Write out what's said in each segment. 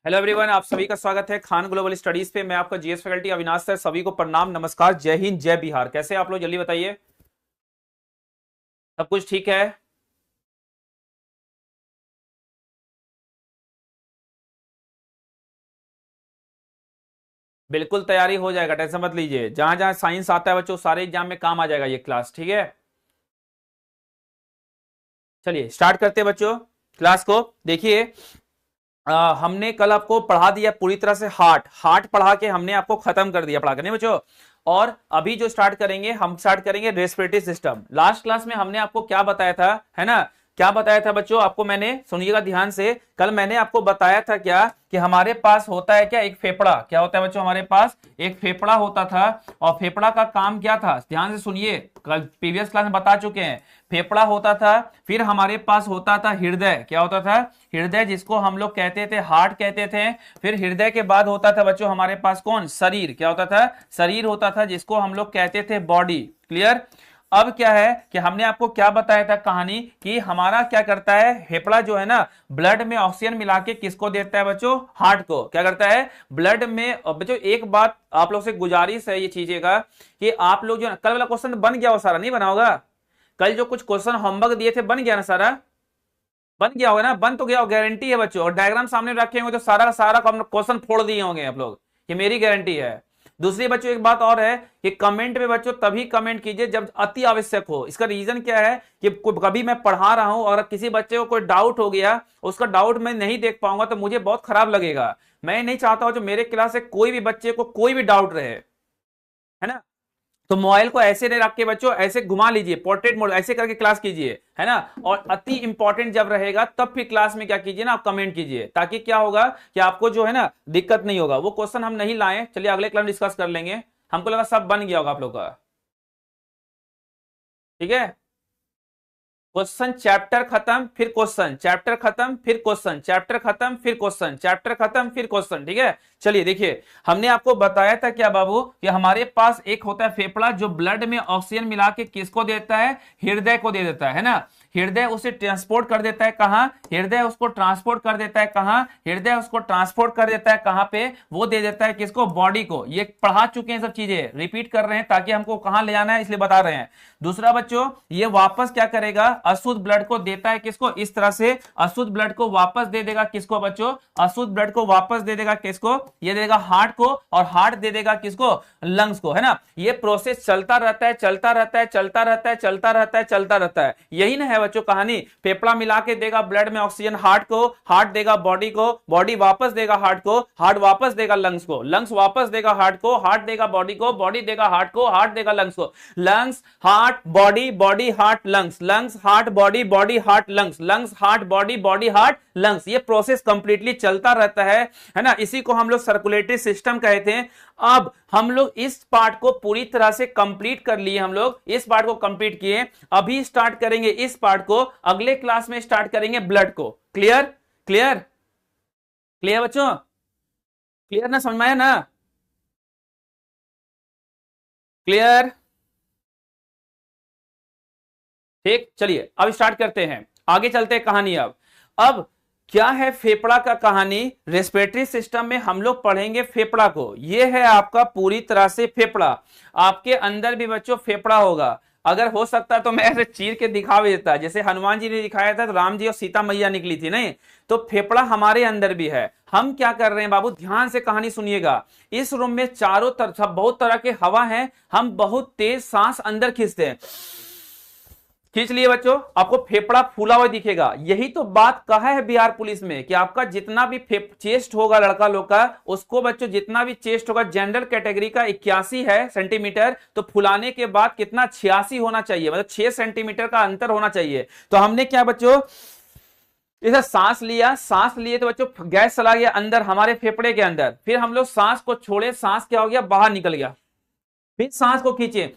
Hello everyone, आप सभी का स्वागत है खान ग्लोबल स्टडीज पे। मैं आपका जीएस फैकल्टी अविनाश सर। सभी को प्रणाम, नमस्कार, जय हिंद, जय बिहार। कैसे आप लोग, जल्दी बताइए। सब कुछ ठीक है? बिल्कुल तैयारी हो जाएगा, टेंशन मत लीजिए। जहां जहां साइंस आता है बच्चों, सारे एग्जाम में काम आ जाएगा ये क्लास, ठीक है। चलिए स्टार्ट करते हैं बच्चों क्लास को। देखिए, हमने कल आपको पढ़ा दिया पूरी तरह से हार्ट हार्ट पढ़ा के हमने आपको खत्म कर दिया पढ़ा कर, नहीं बच्चों। और अभी जो स्टार्ट करेंगे, हम स्टार्ट करेंगे रेस्पिरेटरी सिस्टम। लास्ट क्लास में हमने आपको क्या बताया था, है ना। क्या बताया था बच्चों आपको मैंने, सुनिएगा ध्यान से। कल मैंने आपको बताया था क्या कि हमारे पास होता है क्या, एक फेफड़ा। क्या होता है बच्चों, हमारे पास एक फेफड़ा होता था। और फेफड़ा का काम क्या था, ध्यान से सुनिए, कल प्रीवियस क्लास में बता चुके हैं। फेफड़ा होता था, फिर हमारे पास होता था हृदय। क्या होता था? हृदय, जिसको हम लोग कहते थे हार्ट कहते थे। फिर हृदय के बाद होता था बच्चों हमारे पास कौन, शरीर। क्या होता था? शरीर होता था, जिसको हम लोग कहते थे बॉडी। क्लियर। अब क्या है कि हमने आपको क्या बताया था कहानी, कि हमारा क्या करता है फेफड़ा जो है ना, ब्लड में ऑक्सीजन मिला के किसको देता है बच्चों, हार्ट को। क्या करता है ब्लड में। बच्चों एक बात आप लोग से गुजारिश है ये चीजेगा, कि आप लोग जो कल वाला क्वेश्चन बन गया वो सारा, नहीं बना होगा। कल जो कुछ क्वेश्चन होमवर्क दिए थे बन गया ना सारा, बन गया होगा ना, बन तो गया, गारंटी है बच्चों। और डायग्राम सामने रखे होंगे तो सारा का सारा क्वेश्चन फोड़ दिए होंगे आप लोग, ये मेरी गारंटी है। दूसरी बच्चों एक बात और है कि कमेंट में बच्चों तभी कमेंट कीजिए जब अति आवश्यक हो। इसका रीजन क्या है कि कभी मैं पढ़ा रहा हूं और किसी बच्चे को कोई डाउट हो गया, उसका डाउट मैं नहीं देख पाऊंगा तो मुझे बहुत खराब लगेगा। मैं नहीं चाहता हूं जो मेरे क्लास से कोई भी बच्चे को कोई भी डाउट रहे, है ना। तो मोबाइल को ऐसे नहीं रख के बच्चों, ऐसे घुमा लीजिए, पोर्ट्रेट मोड ऐसे करके क्लास कीजिए, है ना। और अति इंपॉर्टेंट जब रहेगा तब फिर क्लास में क्या कीजिए ना, आप कमेंट कीजिए, ताकि क्या होगा कि आपको जो है ना दिक्कत नहीं होगा। वो क्वेश्चन हम नहीं लाए, चलिए अगले क्लास में डिस्कस कर लेंगे। हमको लगा सब बन गया होगा आप लोग का, ठीक है। क्वेश्चन चैप्टर खत्म फिर क्वेश्चन, चैप्टर खत्म फिर क्वेश्चन, चैप्टर खत्म फिर क्वेश्चन, चैप्टर खत्म फिर क्वेश्चन, ठीक है। चलिए देखिए, हमने आपको बताया था क्या बाबू, कि हमारे पास एक होता है फेफड़ा जो ब्लड में ऑक्सीजन मिला के किसको देता है, हृदय को दे देता है ना। हृदय उसे ट्रांसपोर्ट कर देता है कहां, हृदय उसको ट्रांसपोर्ट कर देता है कहां, हृदय उसको ट्रांसपोर्ट कर देता है कहां पे, वो दे देता है किसको, बॉडी को। ये पढ़ा चुके हैं सब चीजें, रिपीट कर रहे हैं ताकि हमको कहां ले जाना है इसलिए बता रहे हैं। दूसरा बच्चों, ये वापस क्या करेगा, अशुद्ध ब्लड को देता है किसको, इस तरह से अशुद्ध ब्लड को वापस दे देगा किसको बच्चों, अशुद्ध ब्लड को वापस दे देगा किसको, ये दे देगा हार्ट को, और हार्ट दे देगा किसको, लंग्स को, है ना। ये प्रोसेस चलता रहता है, चलता रहता है, चलता रहता है, चलता रहता है, चलता रहता है। यही ना है बच्चों कहानी। फेफड़ा मिला के देगा ब्लड में ऑक्सीजन हार्ट को, हार्ट देगा बॉडी को, बॉडी वापस देगा हार्ट को, हार्ट वापस देगा लंग्स को, लंग्स वापस देगा हार्ट को, हार्ट देगा बॉडी को, बॉडी देगा हार्ट को, हार्ट देगा लंग्स को, lungs heart body, body heart lungs, lungs heart body, body heart lungs, lungs heart body, body heart lungs. ये प्रोसेस कंप्लीटली चलता रहता है ना। इसी को हम लोग सर्कुलेटरी सिस्टम कहते हैं। अब हम लोग इस पार्ट को पूरी तरह से कंप्लीट कर लिए, हम लोग इस पार्ट को कंप्लीट किए। अभी स्टार्ट करेंगे इस पार्ट को, अगले क्लास में स्टार्ट करेंगे ब्लड को। क्लियर? क्लियर? क्लियर बच्चों? क्लियर ना, समझ में आया ना? क्लियर? ठीक, चलिए अब स्टार्ट करते हैं, आगे चलते हैं कहानी। अब क्या है फेफड़ा का कहानी। रेस्पिरेटरी सिस्टम में हम लोग पढ़ेंगे फेफड़ा को। यह है आपका पूरी तरह से फेफड़ा। आपके अंदर भी बच्चों फेफड़ा होगा। अगर हो सकता तो मैं ऐसे चीर के दिखा भी देता, जैसे हनुमान जी ने दिखाया था तो राम जी और सीता मैया निकली थी, नहीं। तो फेफड़ा हमारे अंदर भी है। हम क्या कर रहे हैं बाबू, ध्यान से कहानी सुनिएगा। इस रूम में चारों तरफ बहुत तरह के हवा है, हम बहुत तेज सांस अंदर खींचते हैं, खींच लिए बच्चों, आपको फेफड़ा फूला हुआ दिखेगा। यही तो बात कहा है बिहार पुलिस में, कि आपका जितना भी चेस्ट होगा लड़का लोग का, उसको बच्चों जितना भी चेस्ट होगा जनरल कैटेगरी का 81 है सेंटीमीटर, तो फुलाने के बाद कितना 86 होना चाहिए, मतलब 6 सेंटीमीटर का अंतर होना चाहिए। तो हमने क्या बच्चों, इसे सांस लिया, सांस लिए तो बच्चों गैस चला गया अंदर हमारे फेफड़े के अंदर, फिर हम लोग सांस को छोड़े, सांस क्या हो गया, बाहर निकल गया, फिर सांस को खींचे,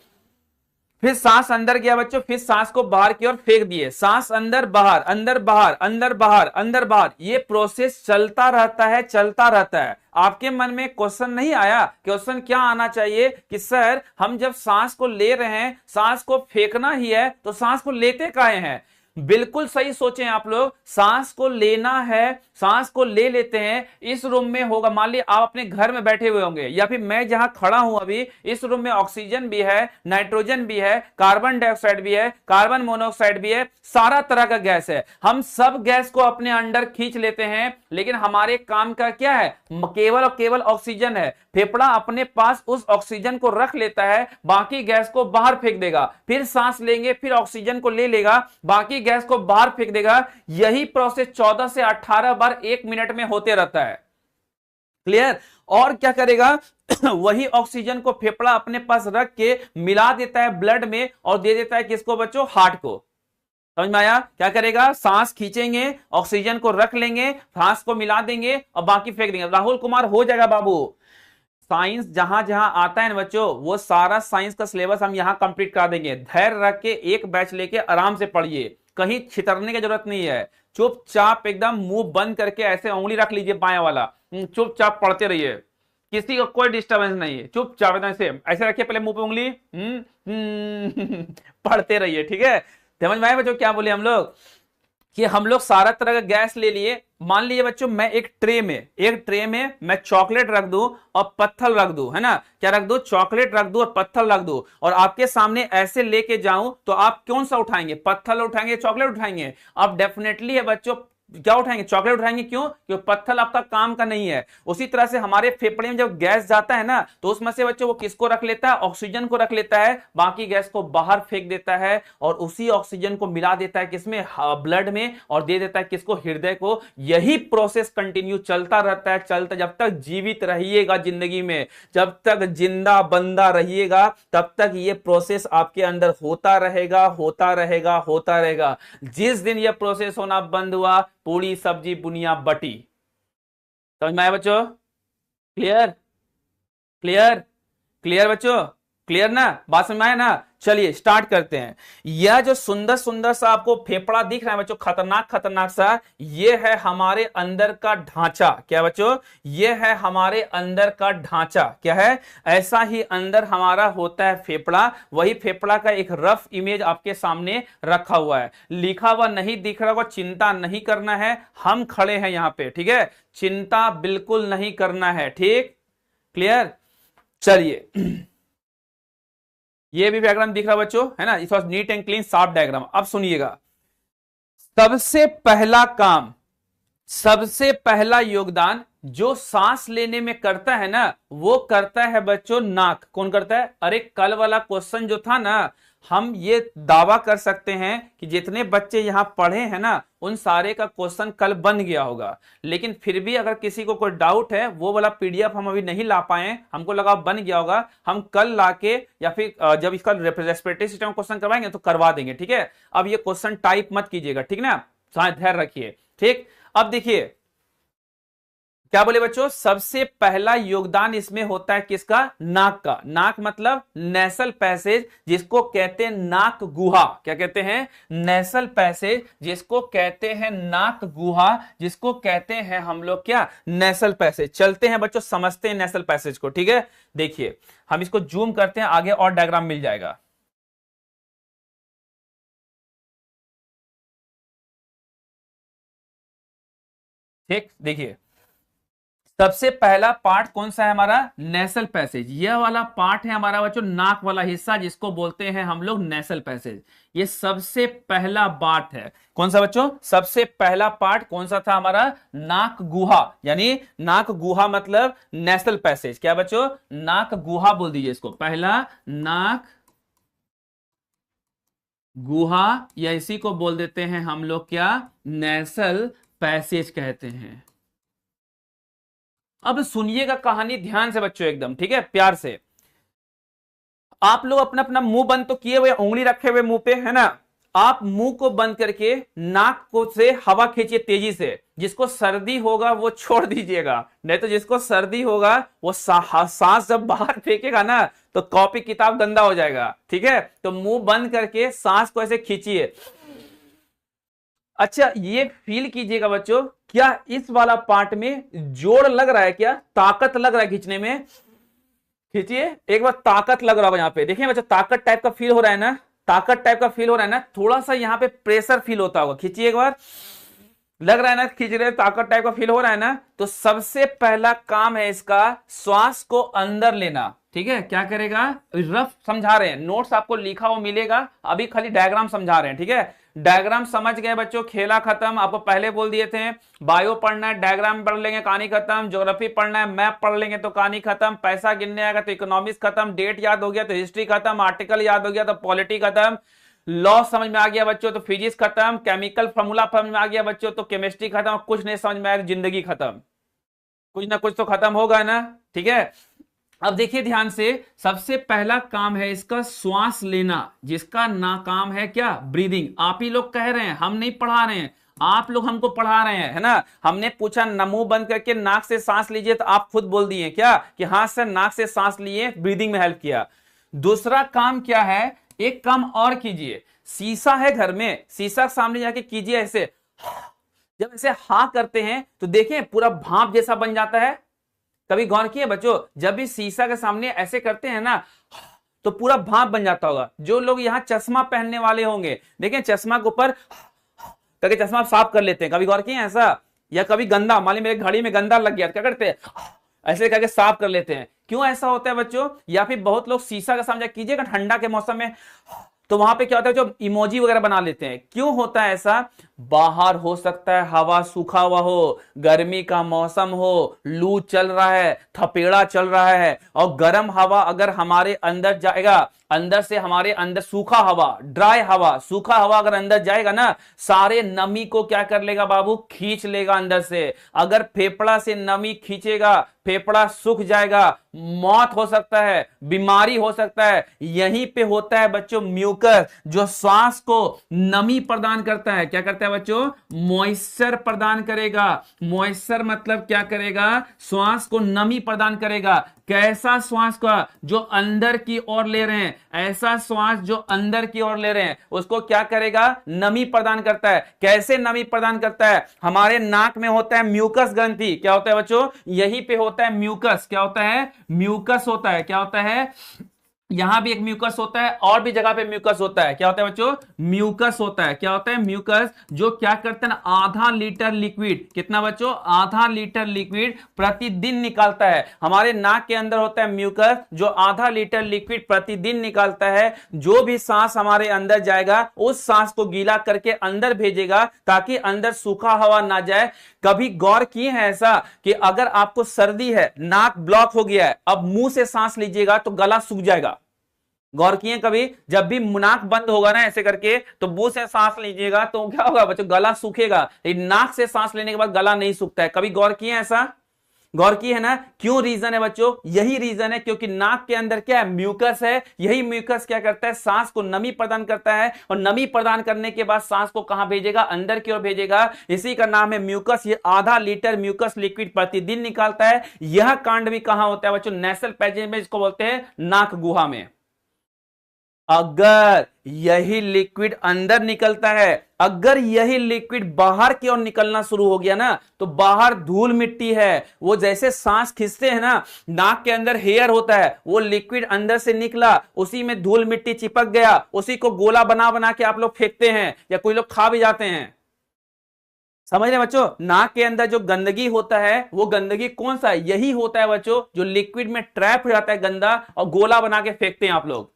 फिर सांस अंदर गया बच्चों, फिर सांस को बाहर की ओर फेंक दिए, सांस अंदर बाहर, अंदर बाहर, अंदर बाहर, अंदर बाहर। ये प्रोसेस चलता रहता है, चलता रहता है। आपके मन में क्वेश्चन नहीं आया, क्वेश्चन क्या आना चाहिए कि सर हम जब सांस को ले रहे हैं, सांस को फेंकना ही है तो सांस को लेते काहे हैं। बिल्कुल सही सोचें आप लोग, सांस को लेना है, सांस को ले लेते हैं, इस रूम में होगा, मान लीजिए आप अपने घर में बैठे हुए होंगे या फिर मैं जहां खड़ा हूं अभी, इस रूम में ऑक्सीजन भी है, नाइट्रोजन भी है, कार्बन डाइऑक्साइड भी है, कार्बन मोनोऑक्साइड भी है, सारा तरह का गैस है। हम सब गैस को अपने अंदर खींच लेते हैं, लेकिन हमारे काम का क्या है, केवल और केवल ऑक्सीजन है। फेफड़ा अपने पास उस ऑक्सीजन को रख लेता है, बाकी गैस को बाहर फेंक देगा, फिर सांस लेंगे, फिर ऑक्सीजन को ले लेगा, बाकी गैस को बाहर फेंक देगा। यही प्रोसेस 14 से 18 बार 1 मिनट में होते रहता है। क्लियर? और क्या करेगा वही ऑक्सीजन को फेफड़ा अपने पास रख के मिला देता है ब्लड में और दे देता है किसको बच्चों, हार्ट को। समझ में आया? क्या करेगा, सांस खींचेंगे, ऑक्सीजन को रख लेंगे, सांस को मिला देंगे और बाकी फेंक देंगे। राहुल कुमार हो जाएगा बाबू। साइंस जहां जहां आता है ना बच्चों, वो सारा साइंस का सिलेबस हम यहां कंप्लीट कर देंगे। धैर्य रख के एक बैच लेके आराम से पढ़िए, कहीं छितरने की जरूरत नहीं है। चुपचाप एकदम मुंह बंद करके ऐसे उंगली रख लीजिए बायां वाला, चुपचाप पढ़ते रहिए, किसी को कोई डिस्टर्बेंस नहीं है। चुपचाप एकदम ऐसे ऐसे रखिए पहले मुंह पे उंगली, पढ़ते रहिए, ठीक है? समझ में आए बच्चों क्या बोले हम लोग, कि हम लोग सारा तरह का गैस ले लिए। मान लीजिए बच्चों मैं एक ट्रे में मैं चॉकलेट रख दूं और पत्थर रख दूं, है ना, क्या रख दूं, चॉकलेट रख दूं और पत्थर रख दूं, और आपके सामने ऐसे लेके जाऊं, तो आप कौन सा उठाएंगे, पत्थर उठाएंगे, चॉकलेट उठाएंगे? आप डेफिनेटली है बच्चों क्या उठाएंगे, चॉकलेट उठाएंगे। क्यों? क्योंकि पत्थर आपका काम का नहीं है। उसी तरह से हमारे फेफड़े में जब गैस जाता है ना, तो उसमें से बच्चों वो किसको रख लेता है, ऑक्सीजन को रख लेता है, बाकी गैस को बाहर फेंक देता है, और उसी ऑक्सीजन को मिला देता है किसमें, ब्लड में, और दे देता है किसको, हृदय को। यही प्रोसेस कंटिन्यू चलता रहता है, चलता, जब तक जीवित रहिएगा जिंदगी में, जब तक जिंदा बंदा रहिएगा, तब तक ये प्रोसेस आपके अंदर होता रहेगा, होता रहेगा, होता रहेगा। जिस दिन ये प्रोसेस होना बंद हुआ, पूरी सब्जी बुनिया बटी। समझ में आया बच्चों? क्लियर? क्लियर? क्लियर बच्चों? क्लियर ना, बात समझ में आया ना? चलिए स्टार्ट करते हैं। यह जो सुंदर सुंदर सा आपको फेफड़ा दिख रहा है बच्चों, खतरनाक खतरनाक सा, ये है हमारे अंदर का ढांचा। क्या बच्चों? ये है हमारे अंदर का ढांचा। क्या है? ऐसा ही अंदर हमारा होता है फेफड़ा। वही फेफड़ा का एक रफ इमेज आपके सामने रखा हुआ है, लिखा हुआ नहीं दिख रहा होगा, चिंता नहीं करना है, हम खड़े हैं यहां पे, ठीक है? चिंता बिल्कुल नहीं करना है, ठीक? क्लियर? चलिए ये भी डायग्राम दिख रहा है बच्चों, है ना, it was neat and clean sharp diagram. अब सुनिएगा, सबसे पहला काम, सबसे पहला योगदान जो सांस लेने में करता है ना, वो करता है बच्चों नाक। कौन करता है? अरे कल वाला क्वेश्चन जो था ना, हम ये दावा कर सकते हैं कि जितने बच्चे यहां पढ़े हैं ना, उन सारे का क्वेश्चन कल बन गया होगा। लेकिन फिर भी अगर किसी को कोई डाउट है, वो वाला पीडीएफ हम अभी नहीं ला पाए, हमको लगा बन गया होगा, हम कल लाके या फिर जब इसका रेस्पिरेटरी सिस्टम क्वेश्चन करवाएंगे तो करवा देंगे, ठीक है? अब ये क्वेश्चन टाइप मत कीजिएगा, ठीक ना, ध्यान रखिए, ठीक? अब देखिए क्या बोले बच्चों, सबसे पहला योगदान इसमें होता है किसका? नाक का। नाक मतलब नेसल पैसेज, जिसको कहते हैं नाक गुहा। क्या कहते हैं? नेसल पैसेज, जिसको कहते हैं नाक गुहा, जिसको कहते हैं हम लोग क्या? Nasal passage. चलते हैं बच्चों, समझते हैं नेसल पैसेज को, ठीक है? देखिए हम इसको जूम करते हैं, आगे और डायग्राम मिल जाएगा। ठीक, देखिए सबसे पहला पार्ट कौन सा है हमारा? Nasal passage. यह वाला पार्ट है हमारा बच्चों नाक वाला हिस्सा, जिसको बोलते हैं हम लोग नेसल पैसेज। ये सबसे पहला पार्ट है। कौन सा बच्चों? सबसे पहला पार्ट कौन सा था हमारा? नाक गुहा, यानी नाक गुहा मतलब नेसल पैसेज। क्या बच्चों? नाक गुहा बोल दीजिए इसको। पहला नाक गुहा, या इसी को बोल देते हैं हम लोग क्या? नेसल पैसेज कहते हैं। अब सुनिएगा कहानी ध्यान से बच्चों, एकदम ठीक है, प्यार से। आप लोग अपना अपना मुंह बंद तो किए हुए, उंगली रखे हुए मुंह पे, है ना? आप मुंह को बंद करके नाक को से हवा खींचिए तेजी से। जिसको सर्दी होगा वो छोड़ दीजिएगा, नहीं तो जिसको सर्दी होगा वो सांस जब बाहर फेंकेगा ना, तो कॉपी किताब गंदा हो जाएगा, ठीक है? तो मुंह बंद करके सांस को ऐसे खींचिए। अच्छा ये फील कीजिएगा बच्चों, क्या इस वाला पार्ट में जोर लग रहा है? क्या ताकत लग रहा है खींचने में? खींचिए एक बार, ताकत लग रहा है यहां पे, देखिए बच्चों ताकत टाइप का फील हो रहा है ना? ताकत टाइप का फील हो रहा है ना, थोड़ा सा यहाँ पे प्रेशर फील होता होगा, खींचिए एक बार, लग रहा है ना खींच रहे, ताकत टाइप का फील हो रहा है ना, तो सबसे पहला काम है इसका श्वास को अंदर लेना। ठीक है, क्या करेगा, रफ समझा रहे हैं, नोट्स आपको लिखा हुआ मिलेगा, अभी खाली डायग्राम समझा रहे हैं। ठीक है, डायग्राम समझ गए बच्चों, खेला खत्म, आपको पहले बोल दिए थे, बायो पढ़ना है डायग्राम पढ़ लेंगे कहानी खत्म, ज्योग्राफी पढ़ना है मैप पढ़ लेंगे तो कहानी खत्म, पैसा गिनने आएगा तो इकोनॉमिक्स खत्म, डेट याद हो गया तो हिस्ट्री खत्म, आर्टिकल याद हो गया तो पॉलिटी खत्म, लॉ समझ में आ गया बच्चों तो फिजिक्स खत्म, केमिकल फॉर्मूला समझ में आ गया बच्चों तो केमिस्ट्री खत्म, कुछ नहीं समझ में आया जिंदगी खत्म, कुछ ना कुछ तो खत्म होगा ना। ठीक है, अब देखिए ध्यान से, सबसे पहला काम है इसका श्वास लेना, जिसका ना काम है क्या, ब्रीदिंग। आप ही लोग कह रहे हैं, हम नहीं पढ़ा रहे हैं, आप लोग हमको पढ़ा रहे हैं, है ना। हमने पूछा ना मुंह बंद करके नाक से सांस लीजिए, तो आप खुद बोल दिए क्या कि हाँ सर नाक से सांस लिए, ब्रीदिंग में हेल्प किया। दूसरा काम क्या है, एक काम और कीजिए, शीशा है घर में, शीशा के सामने जाके कीजिए ऐसे, जब ऐसे हा करते हैं तो देखें पूरा भाप जैसा बन जाता है। कभी गौर किए बच्चों, जब भी शीशा के सामने ऐसे करते हैं ना तो पूरा भाप बन जाता होगा। जो लोग यहाँ चश्मा पहनने वाले होंगे, देखें चश्मा के ऊपर करके चश्मा साफ कर लेते हैं, कभी गौर किए ऐसा, या कभी गंदा, मान ली मेरे घड़ी में गंदा लग गया, क्या करते हैं ऐसे करके साफ कर लेते हैं। क्यों ऐसा होता है बच्चों, या फिर बहुत लोग शीशा का सामने कीजिएगा ठंडा के मौसम में, तो वहां पे क्या होता है, जो इमोजी वगैरह बना लेते हैं। क्यों होता है ऐसा, बाहर हो सकता है हवा सूखा हुआ हो, गर्मी का मौसम हो, लू चल रहा है, थपेड़ा चल रहा है, और गर्म हवा अगर हमारे अंदर जाएगा, अंदर से हमारे अंदर सूखा हवा, ड्राई हवा, सूखा हवा अगर अंदर जाएगा ना, सारे नमी को क्या कर लेगा बाबू, खींच लेगा अंदर से। अगर फेफड़ा से नमी खींचेगा, फेफड़ा सूख जाएगा, मौत हो सकता है, बीमारी हो सकता है। यहीं पे होता है बच्चों म्यूकस, जो श्वास को नमी प्रदान करता है। क्या करता है बच्चों, मॉइस्चर प्रदान करेगा। मॉइस्चर मतलब क्या करेगा, श्वास को नमी प्रदान करेगा। कैसा श्वास का, जो अंदर की ओर ले रहे हैं, ऐसा श्वास जो अंदर की ओर ले रहे हैं उसको क्या करेगा, नमी प्रदान करता है। कैसे नमी प्रदान करता है, हमारे नाक में होता है म्यूकस ग्रंथि। क्या होता है बच्चों, यहीं पे होता है म्यूकस। क्या होता है, म्यूकस होता है। क्या होता है, यहां भी एक म्यूकस होता है, और भी जगह पे म्यूकस होता है। क्या होता है बच्चों, म्यूकस होता है। क्या होता है, म्यूकस, जो क्या करता है ना, आधा लीटर लिक्विड, कितना बच्चों, आधा लीटर लिक्विड प्रतिदिन निकालता है। हमारे नाक के अंदर होता है म्यूकस, जो आधा लीटर लिक्विड प्रतिदिन निकालता है। जो भी सांस हमारे अंदर जाएगा, उस सांस को गीला करके अंदर भेजेगा, ताकि अंदर सूखा हवा ना जाए। कभी गौर किए हैं ऐसा कि अगर आपको सर्दी है, नाक ब्लॉक हो गया है, अब मुंह से सांस लीजिएगा तो गला सूख जाएगा। गौर किए कभी, जब भी नाक बंद होगा ना ऐसे करके, तो मुंह से सांस लीजिएगा तो क्या होगा बच्चों, गला सूखेगा। लेकिन नाक से सांस लेने के बाद गला नहीं सूखता है। कभी गौर किए ऐसा, गौर किए है ना। क्यों रीजन है बच्चों, यही रीजन है, क्योंकि नाक के अंदर क्या है, म्यूकस है। यही म्यूकस क्या करता है, सांस को नमी प्रदान करता है, और नमी प्रदान करने के बाद सांस को कहां भेजेगा, अंदर की ओर भेजेगा। इसी का नाम है म्यूकस। ये आधा लीटर म्यूकस लिक्विड प्रतिदिन निकालता है। यह कांड भी कहां होता है बच्चों, नेसल पैसेज में, इसको बोलते हैं नाक गुहा में। अगर यही लिक्विड अंदर निकलता है, अगर यही लिक्विड बाहर की ओर निकलना शुरू हो गया ना, तो बाहर धूल मिट्टी है, वो जैसे सांस खींचते हैं ना, नाक के अंदर हेयर होता है, वो लिक्विड अंदर से निकला, उसी में धूल मिट्टी चिपक गया, उसी को गोला बना बना के आप लोग फेंकते हैं, या कोई लोग खा भी जाते हैं। समझ रहे बच्चों, नाक के अंदर जो गंदगी होता है, वो गंदगी कौन सा है, यही होता है बच्चों, जो लिक्विड में ट्रैप हो जाता है गंदा, और गोला बना के फेंकते हैं। आप लोग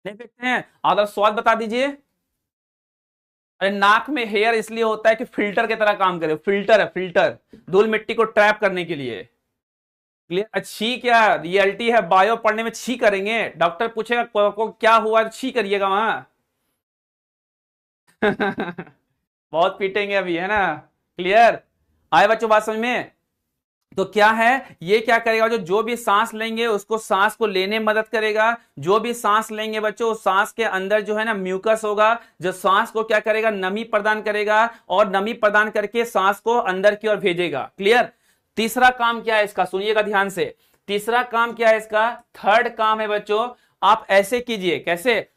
नहीं फेंकते हैं, आधा स्वाद बता दीजिए। अरे नाक में हेयर इसलिए होता है कि फिल्टर की तरह काम करे, फिल्टर है, फिल्टर, धूल मिट्टी को ट्रैप करने के लिए। क्लियर, अच्छी क्या रियलिटी है, बायो पढ़ने में छी करेंगे, डॉक्टर पूछेगा को क्या हुआ, छी करिएगा वहां। बहुत पीटेंगे अभी, है ना। क्लियर, आए बच्चों बात समझ में। तो क्या है, ये क्या करेगा, जो भी सांस लेंगे उसको सांस को लेने में मदद करेगा। जो भी सांस लेंगे बच्चों, उस सांस के अंदर जो है ना म्यूकस होगा, जो सांस को क्या करेगा, नमी प्रदान करेगा, और नमी प्रदान करके सांस को अंदर की ओर भेजेगा। क्लियर। तीसरा काम क्या है इसका, सुनिएगा ध्यान से। तीसरा काम क्या है इसका, थर्ड काम है बच्चों, आप ऐसे कीजिए, कैसे,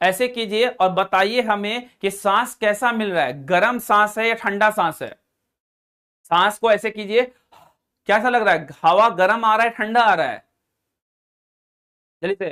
ऐसे कीजिए और बताइए हमें कि सांस कैसा मिल रहा है, गर्म सांस है या ठंडा सांस है। सांस को ऐसे कीजिए, कैसा लग रहा है, हवा गर्म आ रहा है, ठंडा आ रहा है, जल्दी से।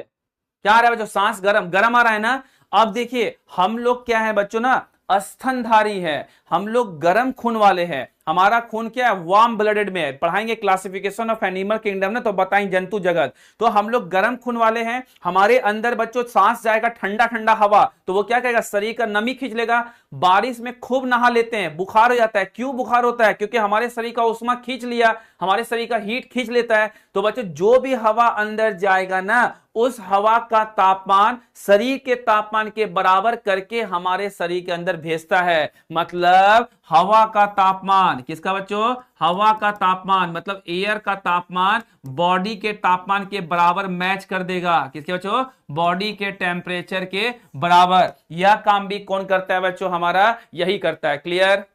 क्या आ रहा है बच्चों, सांस गरम गरम आ रहा है ना। अब देखिए हम लोग क्या है बच्चों ना, स्तनधारी है, हम लोग गर्म खून वाले हैं, हमारा खून क्या है, वार्म ब्लडेड में है। पढ़ाएंगे क्लासिफिकेशन ऑफ एनिमल किंगडम ना, तो बताएंगे जंतु जगत। तो हम लोग गर्म खून वाले हैं, हमारे अंदर बच्चों सांस जाएगा ठंडा ठंडा हवा, तो वो क्या करेगा, शरीर का नमी खींच लेगा। बारिश में खूब नहा लेते हैं, बुखार हो जाता है। क्यों बुखार होता है, क्योंकि हमारे शरीर का उष्मा खींच लिया, हमारे शरीर का हीट खींच लेता है। तो बच्चों जो भी हवा अंदर जाएगा ना, उस हवा का तापमान शरीर के तापमान के बराबर करके हमारे शरीर के अंदर भेजता है। मतलब हवा का तापमान, किसका बच्चों, हवा का तापमान, मतलब एयर का तापमान बॉडी के तापमान के बराबर मैच कर देगा। किसके बच्चों, बॉडी के टेम्परेचर के बराबर। यह काम भी कौन करता है बच्चों, हमारा यही करता है। Clear,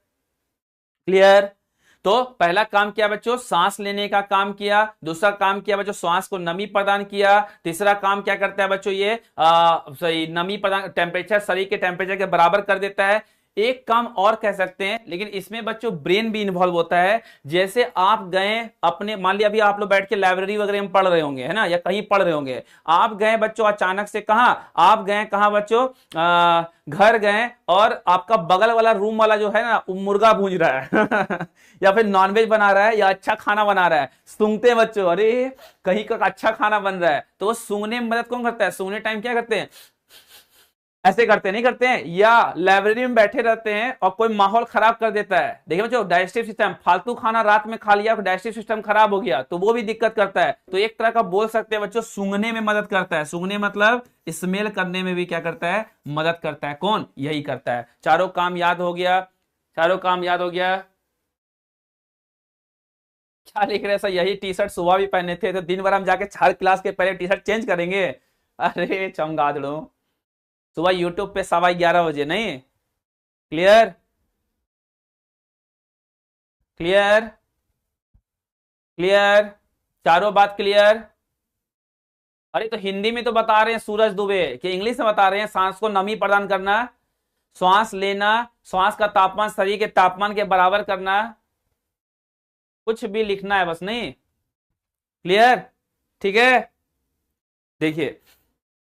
clear. तो पहला काम किया बच्चों, सांस लेने का काम किया। दूसरा काम किया बच्चों, श्वास को नमी प्रदान किया। तीसरा काम क्या करता है बच्चों, ये सही नमी प्रदान, टेम्परेचर शरीर के टेम्परेचर के बराबर कर देता है। एक काम और कह सकते हैं, लेकिन इसमें बच्चों ब्रेन भी इन्वॉल्व होता है। जैसे आप गए अपने, मान लिया अभी आप लोग बैठ के लाइब्रेरी वगैरह में पढ़ रहे होंगे, है ना, या कहीं पढ़ रहे होंगे। आप गए बच्चों अचानक से, कहां आप गए, कहां बच्चों, घर गए, और आपका बगल वाला रूम वाला जो है ना, वो मुर्गा भूंज रहा है या फिर नॉनवेज बना रहा है, या अच्छा खाना बना रहा है। सूंघते बच्चों, अरे कहीं का अच्छा खाना बन रहा है, तो वो सूंघने में मदद कौन करता है, सूंघने टाइम क्या करते हैं, ऐसे करते नहीं करते हैं। या लाइब्रेरी में बैठे रहते हैं और कोई माहौल खराब कर देता है, देखिए बच्चों डाइजेस्टिव सिस्टम, फालतू खाना रात में खा लिया, डाइजेस्टिव सिस्टम खराब हो गया, तो वो भी दिक्कत करता है। तो एक तरह का बोल सकते हैं बच्चों, सूंघने में मदद करता है। सूंघने मतलब स्मेल करने में भी क्या करता है, मदद करता है। कौन, यही करता है। चारों काम याद हो गया, चारों काम याद हो गया। क्या लिख रहे हैं सर, यही टी शर्ट सुबह भी पहने थे, तो दिन भर हम जाके हर क्लास के पहले टी शर्ट चेंज करेंगे। अरे चमगादड़ों, सुबह यूट्यूब पे 11:15 बजे, नहीं। क्लियर, क्लियर, क्लियर, चारों बात क्लियर। अरे तो हिंदी में तो बता रहे हैं सूरज दुबे, कि इंग्लिश में बता रहे हैं, सांस को नमी प्रदान करना, श्वास लेना, श्वास का तापमान शरीर के तापमान के बराबर करना, कुछ भी लिखना है बस, नहीं। क्लियर, ठीक है। देखिए